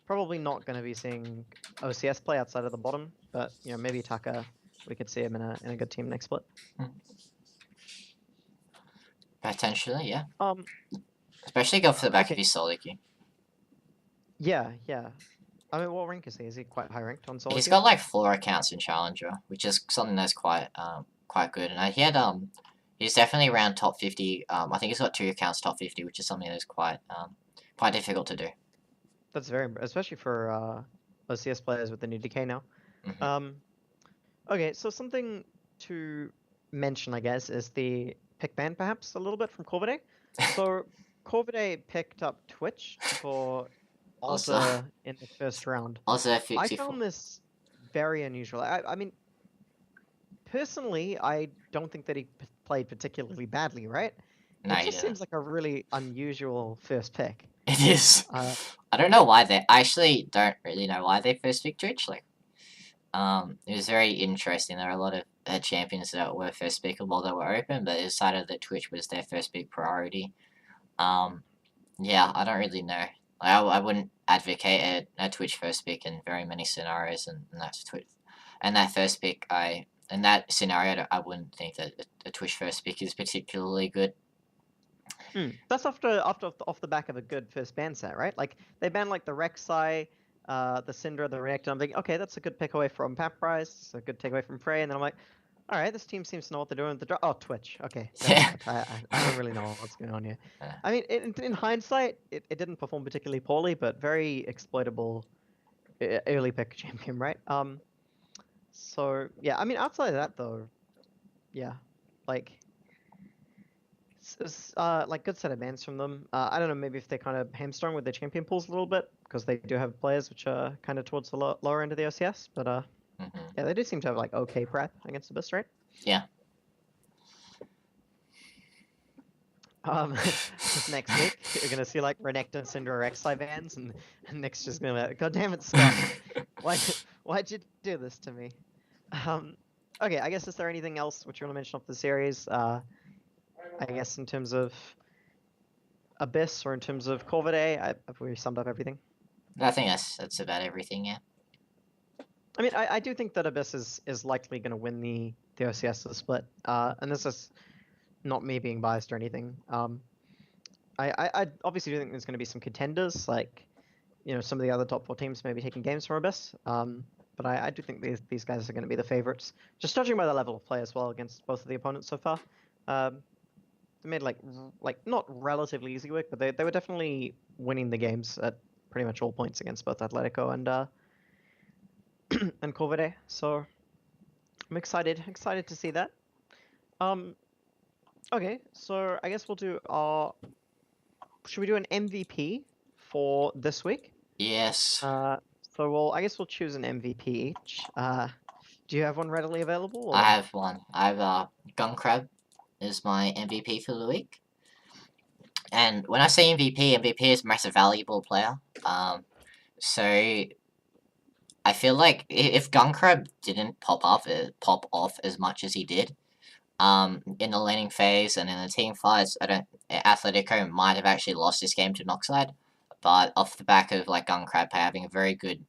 not going to be seeing OCS play outside of the bottom, but maybe Taka, we could see him in a good team next split. Potentially, yeah. Especially go for the back of his solo queue. Yeah. I mean, what rank is he? Is he quite high ranked on solo? He's got 4 accounts in Challenger, which is something that's quite good. And he had he's definitely around top 50. I think he's got 2 accounts top 50, which is something that's quite difficult to do. That's especially for OCS players with the new decay now. Mm-hmm. Okay, so something to mention, I guess, is the pick ban perhaps a little bit from Corvidae. So Corvidae picked up Twitch for Ozza in the first round. Ozza 54. I found this very unusual. I mean, personally, I don't think that he played particularly badly, right? No, it just seems like a really unusual first pick. It is. I don't know why I actually don't really know why they first picked Twitch. It was very interesting. There were a lot of champions that were first pickable that were open, but it decided that Twitch was their first big priority. Yeah, I don't really know. I wouldn't advocate a Twitch first pick in very many scenarios, and that's Twitch. And that first pick, in that scenario, I wouldn't think that a Twitch first pick is particularly good. That's off the back of a good first ban set, right? They banned the Rek'Sai, the Syndra, the Reactor. I'm thinking, okay, that's a good pick away from Paprise, a good takeaway from Frey, and then I'm like, All right, this team seems to know what they're doing. Oh, Twitch. Okay, Yeah. I don't really know what's going on here. Yeah. I mean, in hindsight, it didn't perform particularly poorly, but very exploitable early pick champion, right? So yeah, I mean, outside of that though, yeah, like like good set of bans from them. I don't know, maybe if they kind of hamstrung with their champion pools a little bit because they do have players which are kind of towards the lower end of the OCS, but yeah, they do seem to have like okay prep against Abyss, right? Yeah. Next week you're gonna see like Renekton and Syndra Rek'Sai bans, and Nick's just gonna be like, God damn it, Scott, why'd you do this to me? Okay, I guess is there anything else which you want to mention off the series? I guess in terms of Abyss or in terms of Corvidae, have we summed up everything? I think that's about everything. Yeah. I mean, I do think that Abyss is likely going to win the OCS split, and this is not me being biased or anything. I obviously do think there's going to be some contenders, like, you know, some of the other top 4 teams may be taking games from Abyss, but I do think these guys are going to be the favorites, just judging by the level of play as well against both of the opponents so far. They made like not relatively easy work, but they were definitely winning the games at pretty much all points against both Athletico and and Corvidae. So I'm excited to see that. Okay, so I guess we'll do should we do an MVP for this week? Yes. So I guess we'll choose an MVP each. Do you have one readily available? Or? I have one. I have Guncrab is my MVP for the week. And when I say MVP is most valuable player. So I feel like if Guncrab didn't pop off as much as he did, in the laning phase and in the team fights, Athletico might have actually lost this game to Noxide. But off the back of like Guncrab having a very good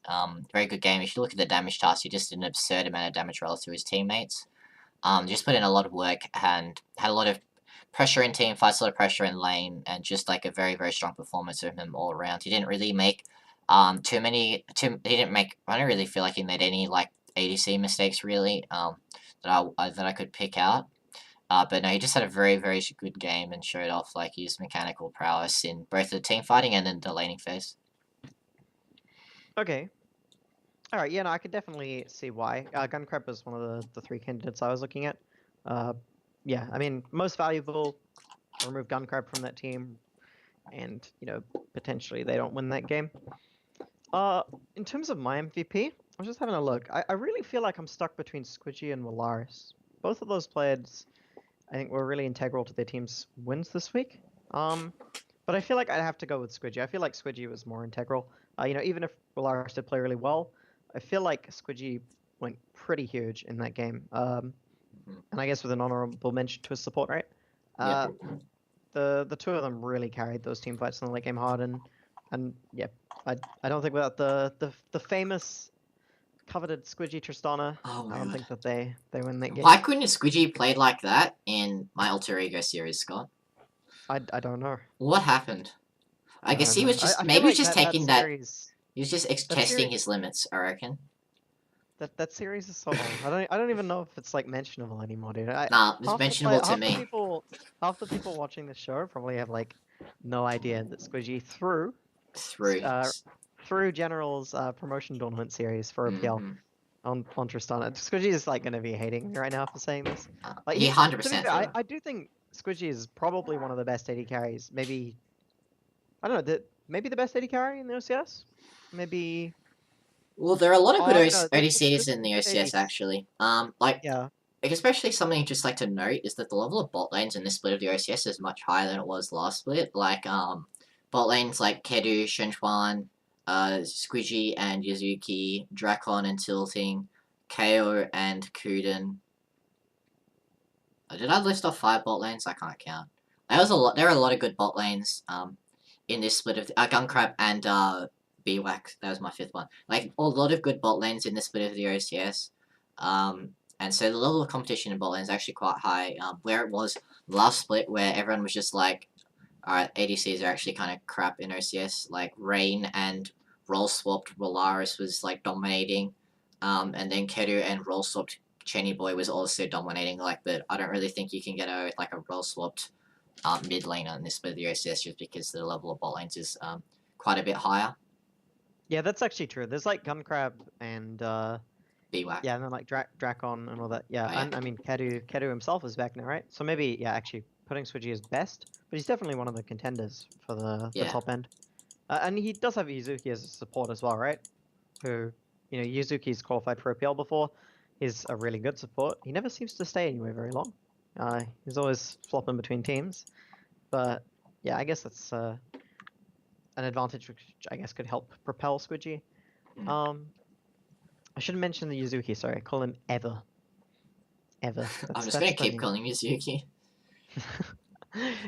game, if you look at the damage task, he just did an absurd amount of damage relative to his teammates. Just put in a lot of work and had a lot of pressure in team fights, a lot of pressure in lane, and just like a very, very strong performance from him all around. He didn't really make I don't really feel like he made any like ADC mistakes really that I could pick out. But no, he just had a very, very good game and showed off like his mechanical prowess in both the team fighting and in the laning phase. Okay. All right, yeah, no, I could definitely see why. Guncrab was one of the 3 candidates I was looking at. Yeah, I mean, most valuable, remove Guncrab from that team, and, you know, potentially they don't win that game. In terms of my MVP, I was just having a look. I really feel like I'm stuck between Squidgy and Willaris. Both of those players, I think, were really integral to their team's wins this week. But I feel like I'd have to go with Squidgy. I feel like Squidgy was more integral. You know, even if Willaris did play really well, I feel like Squidgy went pretty huge in that game. And I guess with an honorable mention to his support, right? Yeah. The 2 of them really carried those team fights in the late game hard, and yeah, I don't think without the famous coveted Squidgy Tristana, I don't think that they win that game. Why couldn't Squidgy played like that in my Alter Ego series, Scott? I don't know. What happened? I guess he was just maybe he was just taking that. Series, he was just testing his limits, I reckon. That series is so old. I don't even know if it's like mentionable anymore, dude. Nah, it's mentionable to me. Half the people watching the show probably have like no idea that Squidgy through General's promotion tournament series for OPL on Tristana. Squidgy is like gonna be hating me right now for saying this. Like, he 100%. I do think Squidgy is probably one of the best AD carries. Maybe I don't know. Maybe the best AD carry in the OCS. Maybe. Well, there are a lot of good ODCs in the OCS actually. Like especially something just like to note is that the level of bot lanes in this split of the OCS is much higher than it was last split. Like bot lanes like Kedu, Shenchuan, Squidgy and Yuzuki, Drakon and Tilting, KO and Kuden. Did I list off 5 bot lanes? I can't count. There are a lot of good bot lanes in this split of Guncrab and BWAC. That was my 5th one. Like a lot of good bot lanes in this split of the OCS. And so the level of competition in bot lane is actually quite high. Where it was last split, where everyone was just like, alright, ADCs are actually kind of crap in OCS. Like Rain and role swapped Willaris was like dominating. And then Kedu and role swapped Cheney Boy was also dominating, but I don't really think you can get a role swapped mid laner in this split of the OCS just because the level of bot lanes is quite a bit higher. Yeah, that's actually true. There's like Gunkrab and BWAC. yeah, and then like Drakon and all that. Yeah, Oh, yeah. and I mean Kedu himself is back now, right? So maybe yeah, actually putting Swidgy as best, but he's definitely one of the contenders for the Yeah. top end. And he does have Yuzuki as a support as well, right? Who, you know, Yuzuki's qualified for OPL before. He's a really good support. He never seems to stay anywhere very long. He's always flopping between teams. But yeah, I guess that's an advantage which I guess could help propel Squidgy. I should mention the Yuzuki, sorry. I call him Ever. Ever. I'm just gonna keep calling him Yuzuki.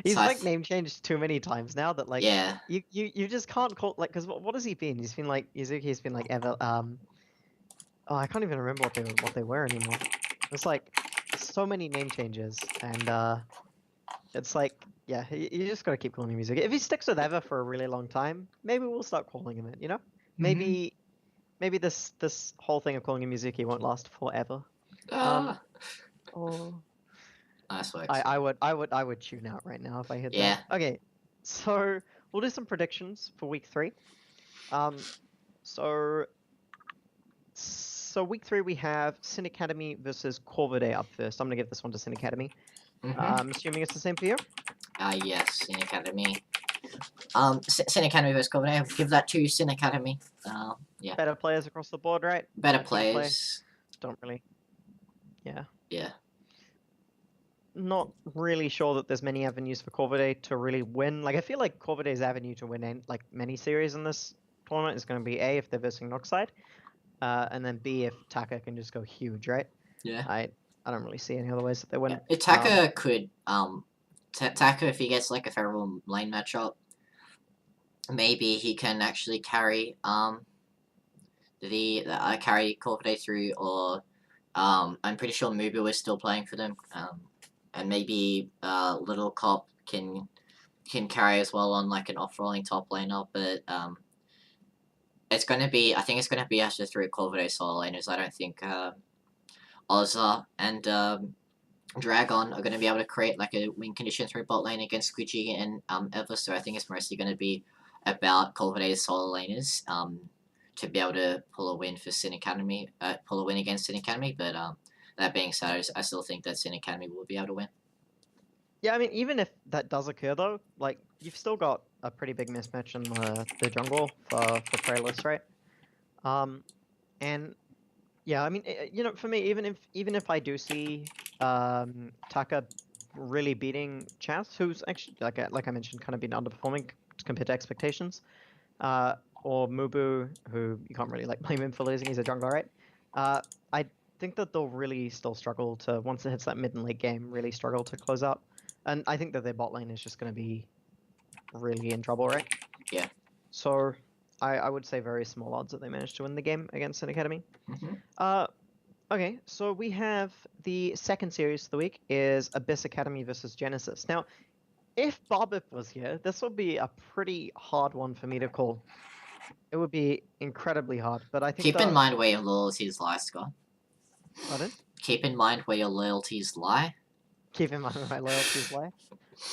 He's So like name changed too many times now that like yeah. you just can't call like because what has he been? He's been like Yuzuki's been like Ever. Oh, I can't even remember what they were anymore. It's like so many name changes, and it's like yeah, you just gotta keep calling him Yuzuki. If he sticks with Ever for a really long time, maybe we'll start calling him it. You know, maybe this whole thing of calling him Yuzuki won't last forever. Oh. Nice work. I would tune out right now if I hit Yeah. that. Okay, so we'll do some predictions for week 3. So week 3 we have Sin Academy versus Corvidae up first. I'm gonna give this one to Sin Academy. I'm assuming it's the same for you. Yes, Sin Academy. Sin Academy versus Corvidae. I'll give that to Sin Academy. Yeah. Better players across the board, right? Better players. Don't really. Yeah. Yeah. Not really sure that there's many avenues for Corvidae to really win. Like I feel like Corvidae's avenue to win like many series in this tournament is going to be A if they're versing Noxide, and then B if Taka can just go huge, right? Yeah. I don't really see any other ways that they win. Yeah. Taka could Taka if he gets like a favorable lane matchup, maybe he can actually carry carry Corvidae through, or I'm pretty sure Mubu is still playing for them. And maybe Little Cop can carry as well on like an off-rolling top laner, but it's gonna be actually 3 Corvidae solo laners. I don't think Ozza and Dragon are gonna be able to create like a win condition through bot lane against Squidgy and Ever, so I think it's mostly gonna be about Corvidae's solo laners to be able to pull a win for Sin Academy, pull a win against Sin Academy, but that being said, I still think that Sin Academy will be able to win. Yeah, I mean, even if that does occur, though, like, you've still got a pretty big mismatch in the jungle for Praelus, right? And, yeah, I mean, you know, for me, even if I do see Taka really beating Chas, who's actually, like I mentioned, kind of been underperforming compared to expectations, or Mubu, who you can't really, like, blame him for losing, he's a jungler, right? I think that they'll really still struggle to, once it hits that mid and late game, really struggle to close out. And I think that their bot lane is just going to be really in trouble, right? Yeah. So I would say very small odds that they manage to win the game against Sin Academy. Okay, so we have the second series of the week is Abyss Academy versus Genesis. Now, if Barbip was here, this would be a pretty hard one for me to call. It would be incredibly hard, but I think keep in mind where your loyalties lie, Scott. Pardon? Keep in mind where your loyalties lie. Keep in mind where my loyalties lie.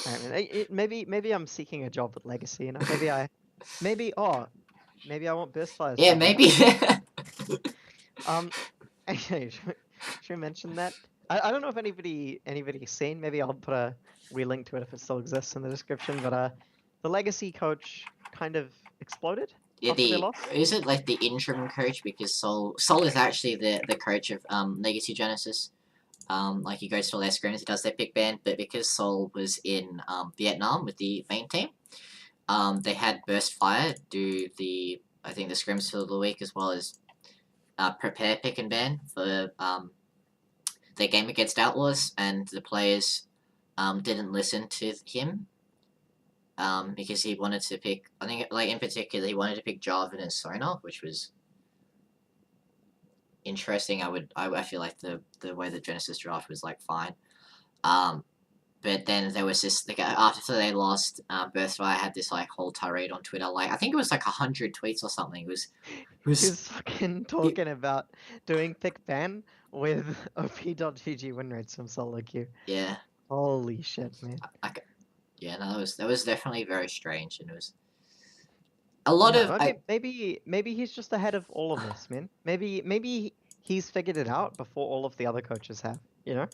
I mean, maybe I'm seeking a job at Legacy, you know? Maybe I want Burst Fires. Yeah, maybe. Actually, should we mention that? I don't know if anybody's seen. Maybe I'll put a link to it if it still exists in the description. But the Legacy coach kind of exploded. Yeah, is it like the interim coach, because Sol is actually the coach of Legacy Genesis. Like he goes to all their scrims, he does their pick ban, but because Sol was in Vietnam with the main team, they had Burst Fire do the scrims for the week, as well as prepare pick and ban for their game against Outlaws, and the players didn't listen to him. Because he wanted to pick, I think, like in particular, he wanted to pick Jarvan and Sonar, which was interesting. I feel like the way the Genesis draft was like fine, but then there was this like after they lost, Birthfire had this like whole tirade on Twitter, like I think it was like 100 tweets or something. It was He was fucking talking about doing pick ban with OP.GG win rates from solo queue. Yeah. Holy shit, man. Yeah, no, that was definitely very strange, and it was a lot Yeah, of maybe he's just ahead of all of us, man. Maybe he's figured it out before all of the other coaches have. You know,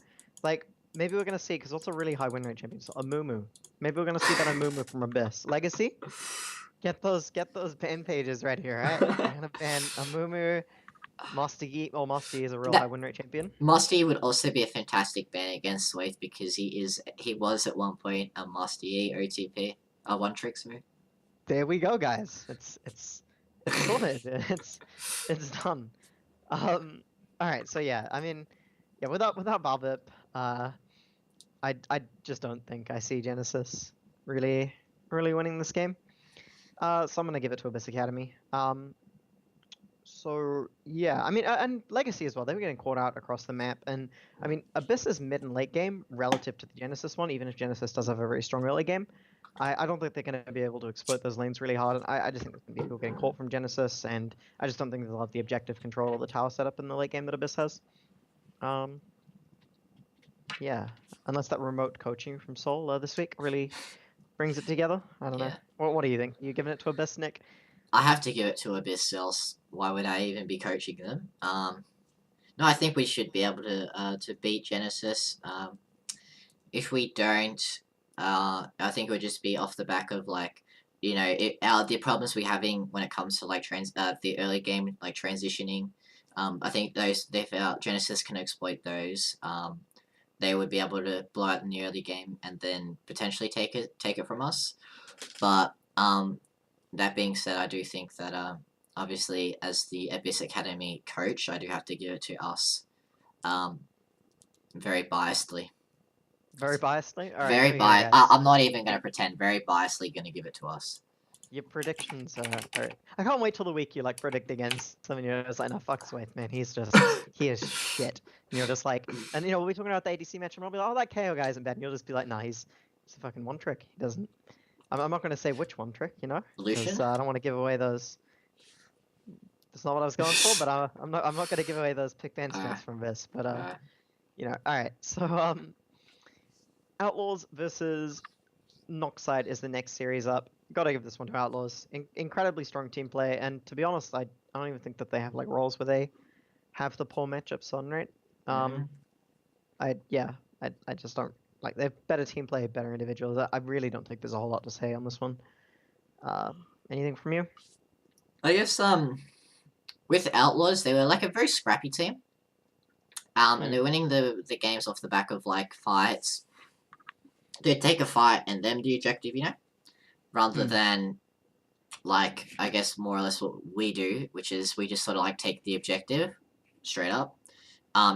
like maybe we're gonna see because what's a really high win rate champion? So Amumu. Maybe we're gonna see that Amumu from Abyss Legacy. Get those ban pages right here, right? We're gonna ban Amumu, Master or Master is a real high that win rate champion. Musty would also be a fantastic ban against Swaith because he was at one point a Musty OTP, one trick, sorry. There we go, guys. It's sorted. It's done. All right. So yeah, I mean, yeah, without Balbip, I just don't think I see Genesis really winning this game. So I'm gonna give it to Abyss Academy. So yeah, I mean, and Legacy as well. They were getting caught out across the map, and I mean, Abyss's mid and late game relative to the Genesis one, even if Genesis does have a very strong early game, I don't think they're going to be able to exploit those lanes really hard. And I just think there's going to be people getting caught from Genesis, and I just don't think they'll have the objective control of the tower setup in the late game that Abyss has. Yeah, unless that remote coaching from Seoul this week really brings it together. I don't know. What do you think? You giving it to Abyss, Nick? I have to give it to Abyss, else why would I even be coaching them? No, I think we should be able to beat Genesis. If we don't, I think it would just be off the back of like, you know, the problems we're having when it comes to like the early game like transitioning. I think Genesis can exploit those. They would be able to blow out in the early game and then potentially take it from us. But that being said, I do think that obviously as the Abyss Academy coach, I do have to give it to us. Very biasedly. Very biasedly? All right, very biased. I'm not even going to pretend. Very biasedly going to give it to us. Your predictions are... I can't wait till the week you like predict against someone you're just like, no, fuck Swaith, man. He is shit. And you're just like... And you know, we'll be talking about the ADC match and I'll be like, oh, that KO guy's in bad. And you'll just be like, nah, he's a fucking one trick. He doesn't... I'm not going to say which one trick, you know? Lucian? I don't want to give away those... That's not what I was going for, but I'm not going to give away those pick ban strengths from this. But, you know, alright. So, Outlaws versus Noxide is the next series up. Gotta give this one to Outlaws. Incredibly strong team play, and to be honest, I don't even think that they have like roles where they have the poor matchups on, right? I just don't like. They're better team play, better individuals. I really don't think there's a whole lot to say on this one. Anything from you? I guess with Outlaws, they were like a very scrappy team. And they're winning the games off the back of like fights. They'd take a fight and then the objective, you know, rather than like I guess more or less what we do, which is we just sort of like take the objective straight up.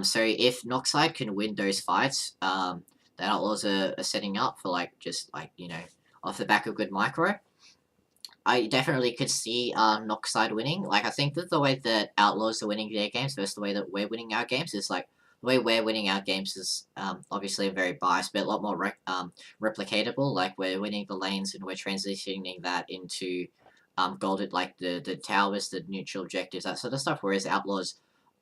So if Noxide can win those fights, the Outlaws are setting up for like just like, you know, off the back of good micro. I definitely could see Noxide winning. Like I think that the way that Outlaws are winning their games versus the way that we're winning our games is like the way we're winning our games is obviously very biased, but a lot more replicatable. Like we're winning the lanes and we're transitioning that into golded, like the towers, the neutral objectives, that sort of stuff. Whereas Outlaws,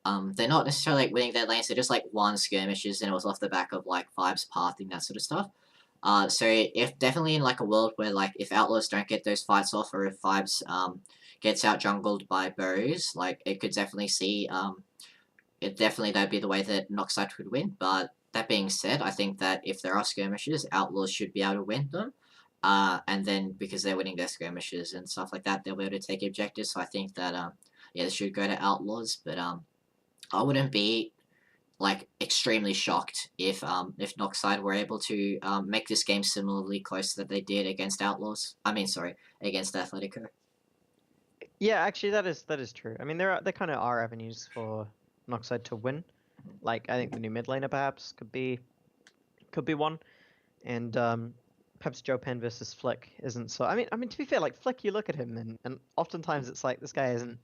they're not necessarily like winning their lanes. They're just like one skirmishes, and it was off the back of like Vibes pathing, that sort of stuff. So if definitely in like a world where like if Outlaws don't get those fights off, or if Vibes gets out jungled by Burrows, like it could definitely see that'd be the way that Noxide would win. But that being said, I think that if there are skirmishes, Outlaws should be able to win them. And then because they're winning their skirmishes and stuff like that, they'll be able to take objectives. So I think that yeah, they should go to Outlaws. But I wouldn't be like extremely shocked if Noxide were able to make this game similarly close that they did against Outlaws. Against Athletico. Yeah, actually, that is true. I mean, there kind of are avenues for Noxide to win. Like I think the new mid laner perhaps could be one, and perhaps Joe Penn versus Flick isn't so. I mean to be fair, like Flick, you look at him and oftentimes it's like this guy isn't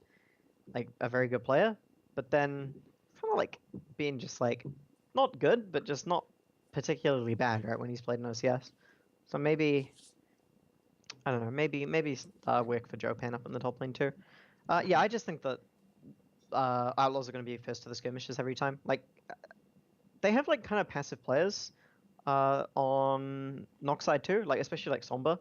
like a very good player, but then kind of like being just like not good, but just not particularly bad, right? When he's played in OCS, so maybe I don't know, maybe work for Joe Penn up in the top lane too. Yeah, I just think that Outlaws are going to be first to the skirmishes every time. Like, they have like kind of passive players on Noxide too, like especially like Somber,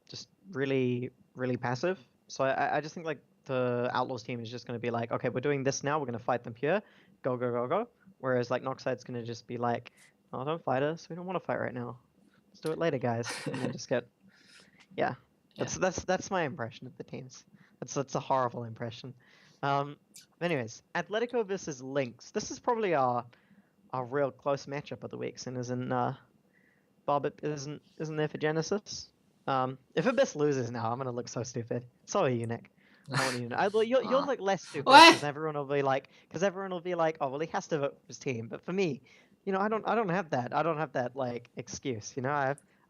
just really really passive. So I just think like the Outlaws team is just going to be like, okay, we're doing this now, we're going to fight them here, go go go go. Whereas like Noxide's going to just be like, oh, don't fight us, we don't want to fight right now, let's do it later, guys, and then just get yeah. That's my impression of the teams. That's a horrible impression. Anyways, Atletico versus Lynx. This is probably our real close matchup of the week, and Bob isn't there for Genesis. If Abyss loses now, I'm gonna look so stupid. So are you, Nick. I want you to know. You'll look less stupid because everyone will be like, oh well, he has to vote for his team. But for me, I don't have that. I don't have that like excuse.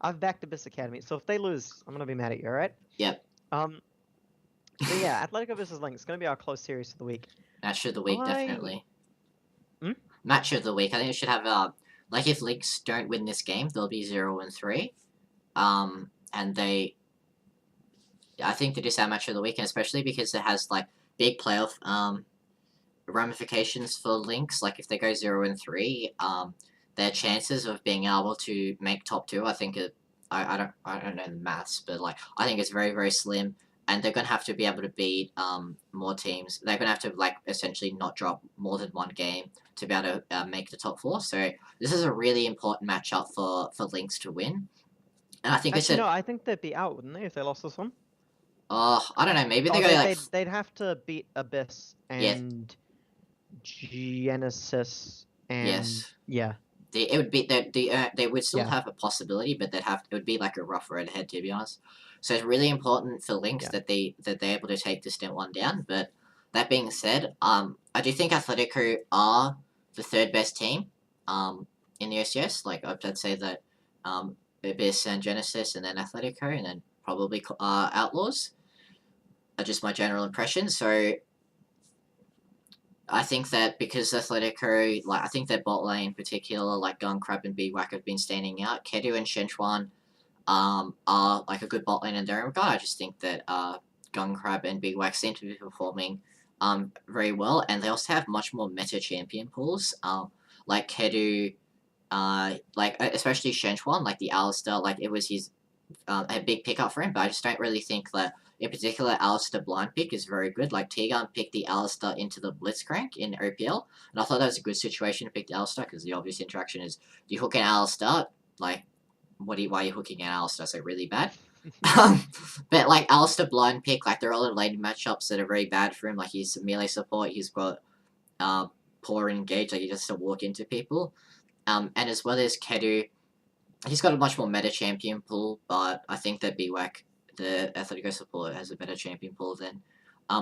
I've backed Abyss Academy, so if they lose, I'm gonna be mad at you. All right? Yep. But yeah, Atletico versus Lynx is gonna be our close series of the week. Match of the week, definitely. Hmm? Match of the week. I think it should have like if Lynx don't win this game, they'll be 0-3. And I think that is our match of the week, and especially because it has like big playoff ramifications for Lynx. Like if they go 0-3, their chances of being able to make top 2, I think I don't know the maths, but like I think it's very very slim, and they're gonna have to be able to beat more teams. They're gonna have to like essentially not drop more than one game to be able to make the top 4. So this is a really important matchup for Lynx to win. And I think no, I think they'd be out, wouldn't they, if they lost this one? I don't know. Maybe they go like they'd have to beat Abyss and Genesis and yes. Yeah. It would be they would still have a possibility, but it would be like a rough road ahead, to be honest. So it's really important for Lynx that they're able to take this one down. But that being said, I do think Athletico are the 3rd best team in the OCS. Like I'd say that Abyss and Genesis, and then Athletico, and then probably Outlaws are just my general impression. So I think that because Athletico, like I think their bot lane in particular, like Gunkrab and BWAC have been standing out. Kedu and Shenchuan are like a good bot lane in their own regard. I just think that Gunkrab and BWAC seem to be performing very well, and they also have much more meta champion pools. Like Kedu, like especially Shenchuan, like the Alistair, like it was his a big pickup for him, but I just don't really think that in particular Alistair blind pick is very good. Like Tegan picked the Alistair into the Blitzcrank in OPL, and I thought that was a good situation to pick the Alistair because the obvious interaction is you hook an Alistair, like why are you hooking an Alistair so really bad? But like Alistair blind pick, like there are a lot of lane matchups that are very bad for him. Like he's melee support, he's got poor engage, like he just to walk into people. And as well as Kedu, he's got a much more meta champion pool, but I think that BWAC, the Athletico support, has a better champion pool than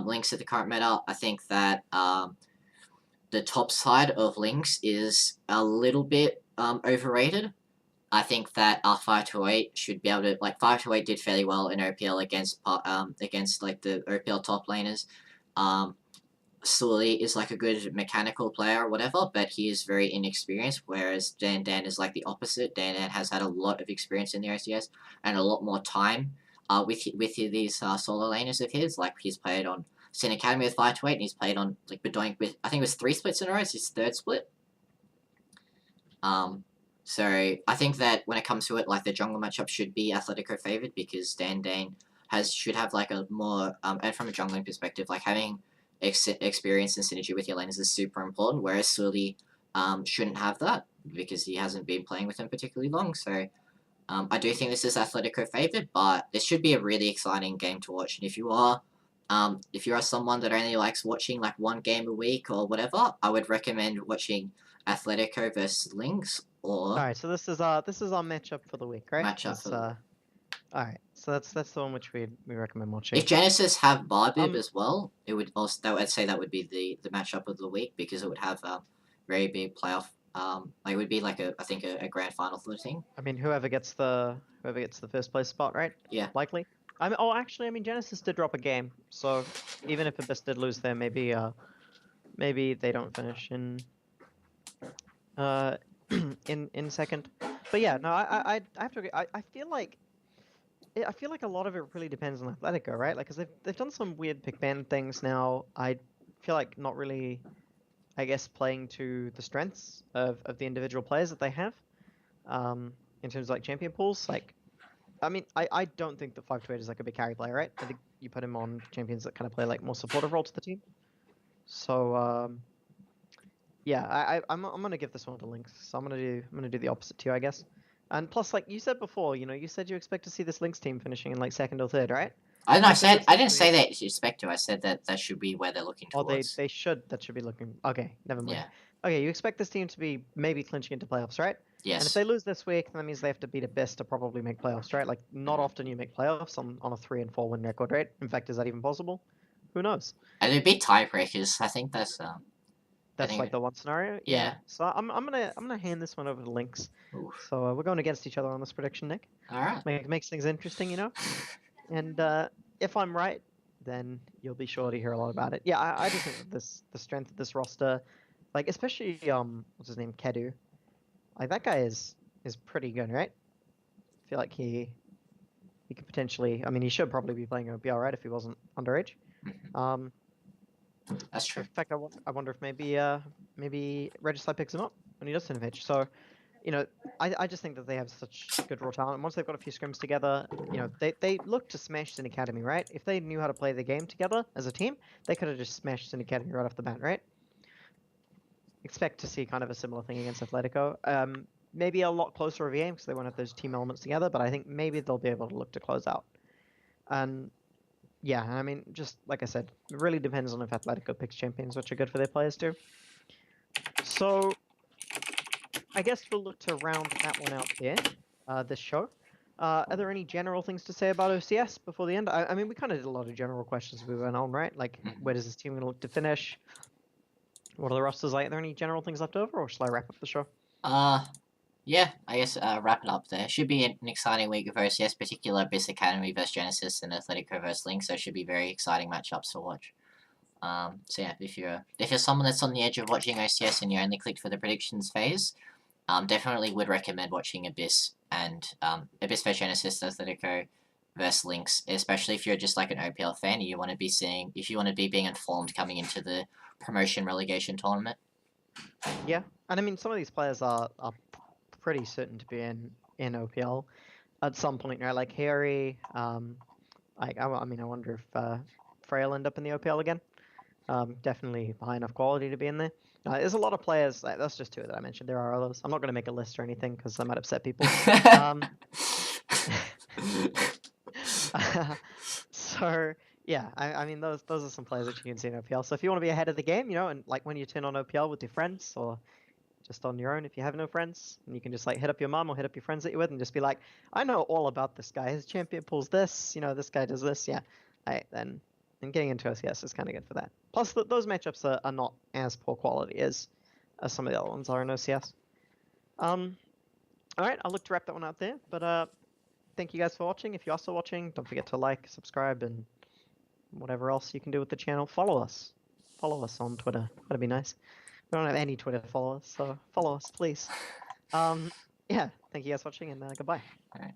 Lynx at the current meta. I think that the top side of Lynx is a little bit overrated. I think that 528 should be able to, like 528 did fairly well in OPL against like the OPL top laners. Sully is like a good mechanical player or whatever, but he is very inexperienced, whereas Dan is like the opposite. Dan has had a lot of experience in the OCS and a lot more time with these solo laners of his. Like he's played on Sin Academy with 528, and he's played on like Bedoink with, I think it was 3 splits in a row. It's his 3rd split. So I think that when it comes to it, like the jungle matchup should be Athletico favored because Dan should have like a more and from a jungling perspective, like having experience and synergy with your laners is super important, whereas Sully shouldn't have that because he hasn't been playing with them particularly long. So I do think this is Athletico favored, but this should be a really exciting game to watch. And if you are someone that only likes watching like one game a week or whatever, I would recommend watching Athletico versus Lynx. Or alright, so this is our matchup for the week, right? Matchup alright, so that's the one which we recommend watching. If Genesis have Barbib as well, it would also I'd say that would be the matchup of the week because it would have a very big playoff. Like it would be like I think a grand final sort of thing. I mean, whoever gets the first place spot, right? Yeah. Likely. Actually, Genesis did drop a game, so even if Abyss did lose there, maybe they don't finish in in second. But yeah, no, I have to agree. I feel like a lot of it really depends on Athletico, right? Like, cause they've done some weird pick ban things now. I feel like not really, I guess, playing to the strengths of the individual players that they have. In terms of like champion pools, like, I mean, I don't think that 528 is like a big carry player, right? I think you put him on champions that kind of play like more supportive role to the team. So yeah, I'm gonna give this one to Lynx. So I'm gonna do the opposite to you, I guess. And plus, like you said before, you said you expect to see this Lynx team finishing in like second or third, right? I So said I didn't realistically, say that you expect to. I said that should be where they're looking oh, towards. they should. That should be looking. Okay, never mind. Yeah. Okay, you expect this team to be maybe clinching into playoffs, right? And if Yes. they lose this week, that means they have to beat a best to probably make playoffs, right? Like, not Mhm. often you make playoffs on a 3 and 4 win record, right? In fact, is that even possible? Who knows? And they'd be tiebreakers. I think that's I That's think like the one scenario. yeah. Yeah. So I'm gonna hand this one over to Lynx. Oof. So we're going against each other on this prediction, Nick. All right. Makes things interesting. And if I'm right, then you'll be sure to hear a lot about it. Yeah, I just think that the strength of this roster, like especially what's his name, Kedu, like that guy is pretty good, right? I feel like he could potentially. I mean, he should probably be playing OPL, right? If he wasn't underage. Mhm. That's true. In fact, I wonder if maybe Regicide picks him up when he does turn of age. So, I just think that they have such good raw talent. And once they've got a few scrims together, they look to smash Sin Academy, right? If they knew how to play the game together as a team, they could have just smashed Sin Academy right off the bat, right? Expect to see kind of a similar thing against Athletico. Maybe a lot closer of a game because they won't have those team elements together, but I think maybe they'll be able to look to close out. And yeah, I mean, just like I said, it really depends on if Athletico picks champions, which are good for their players too. So I guess we'll look to round that one out there, this show. Are there any general things to say about OCS before the end? I mean, we kind of did a lot of general questions as we went on, right? Like, where does this team going to look to finish? What are the rosters like? Are there any general things left over, or shall I wrap up the show? Yeah, I guess wrap it up there. Should be an exciting week of OCS, particular Abyss Academy versus Genesis and Athletico versus Lynx, so it should be very exciting matchups to watch. So yeah, if you're someone that's on the edge of watching OCS and you only clicked for the predictions phase, definitely would recommend watching Abyss and Abyss versus Genesis, Athletico versus Lynx, especially if you're just like an OPL fan and you want to be being informed coming into the promotion relegation tournament. Yeah, and I mean, some of these players are pretty certain to be in OPL at some point, right? Like Harry, I mean, I wonder if Frey will end up in the OPL again. Definitely high enough quality to be in there. There's a lot of players. That's just two that I mentioned. There are others. I'm not going to make a list or anything because I might upset people. So yeah, I mean those are some players that you can see in OPL. So if you want to be ahead of the game, and like when you turn on OPL with your friends or just on your own if you have no friends, and you can just like hit up your mom or hit up your friends that you're with and just be like, I know all about this guy. His champion pulls this. This guy does this. Yeah, then getting into OCS is kind of good for that. Plus, those matchups are not as poor quality as some of the other ones are in OCS. All right, I'll look to wrap that one out there. But thank you guys for watching. If you're also watching, don't forget to like, subscribe, and whatever else you can do with the channel. Follow us. Follow us on Twitter. That'd be nice. We don't have any Twitter followers, so follow us, please. Yeah, thank you guys for watching, and goodbye. All right.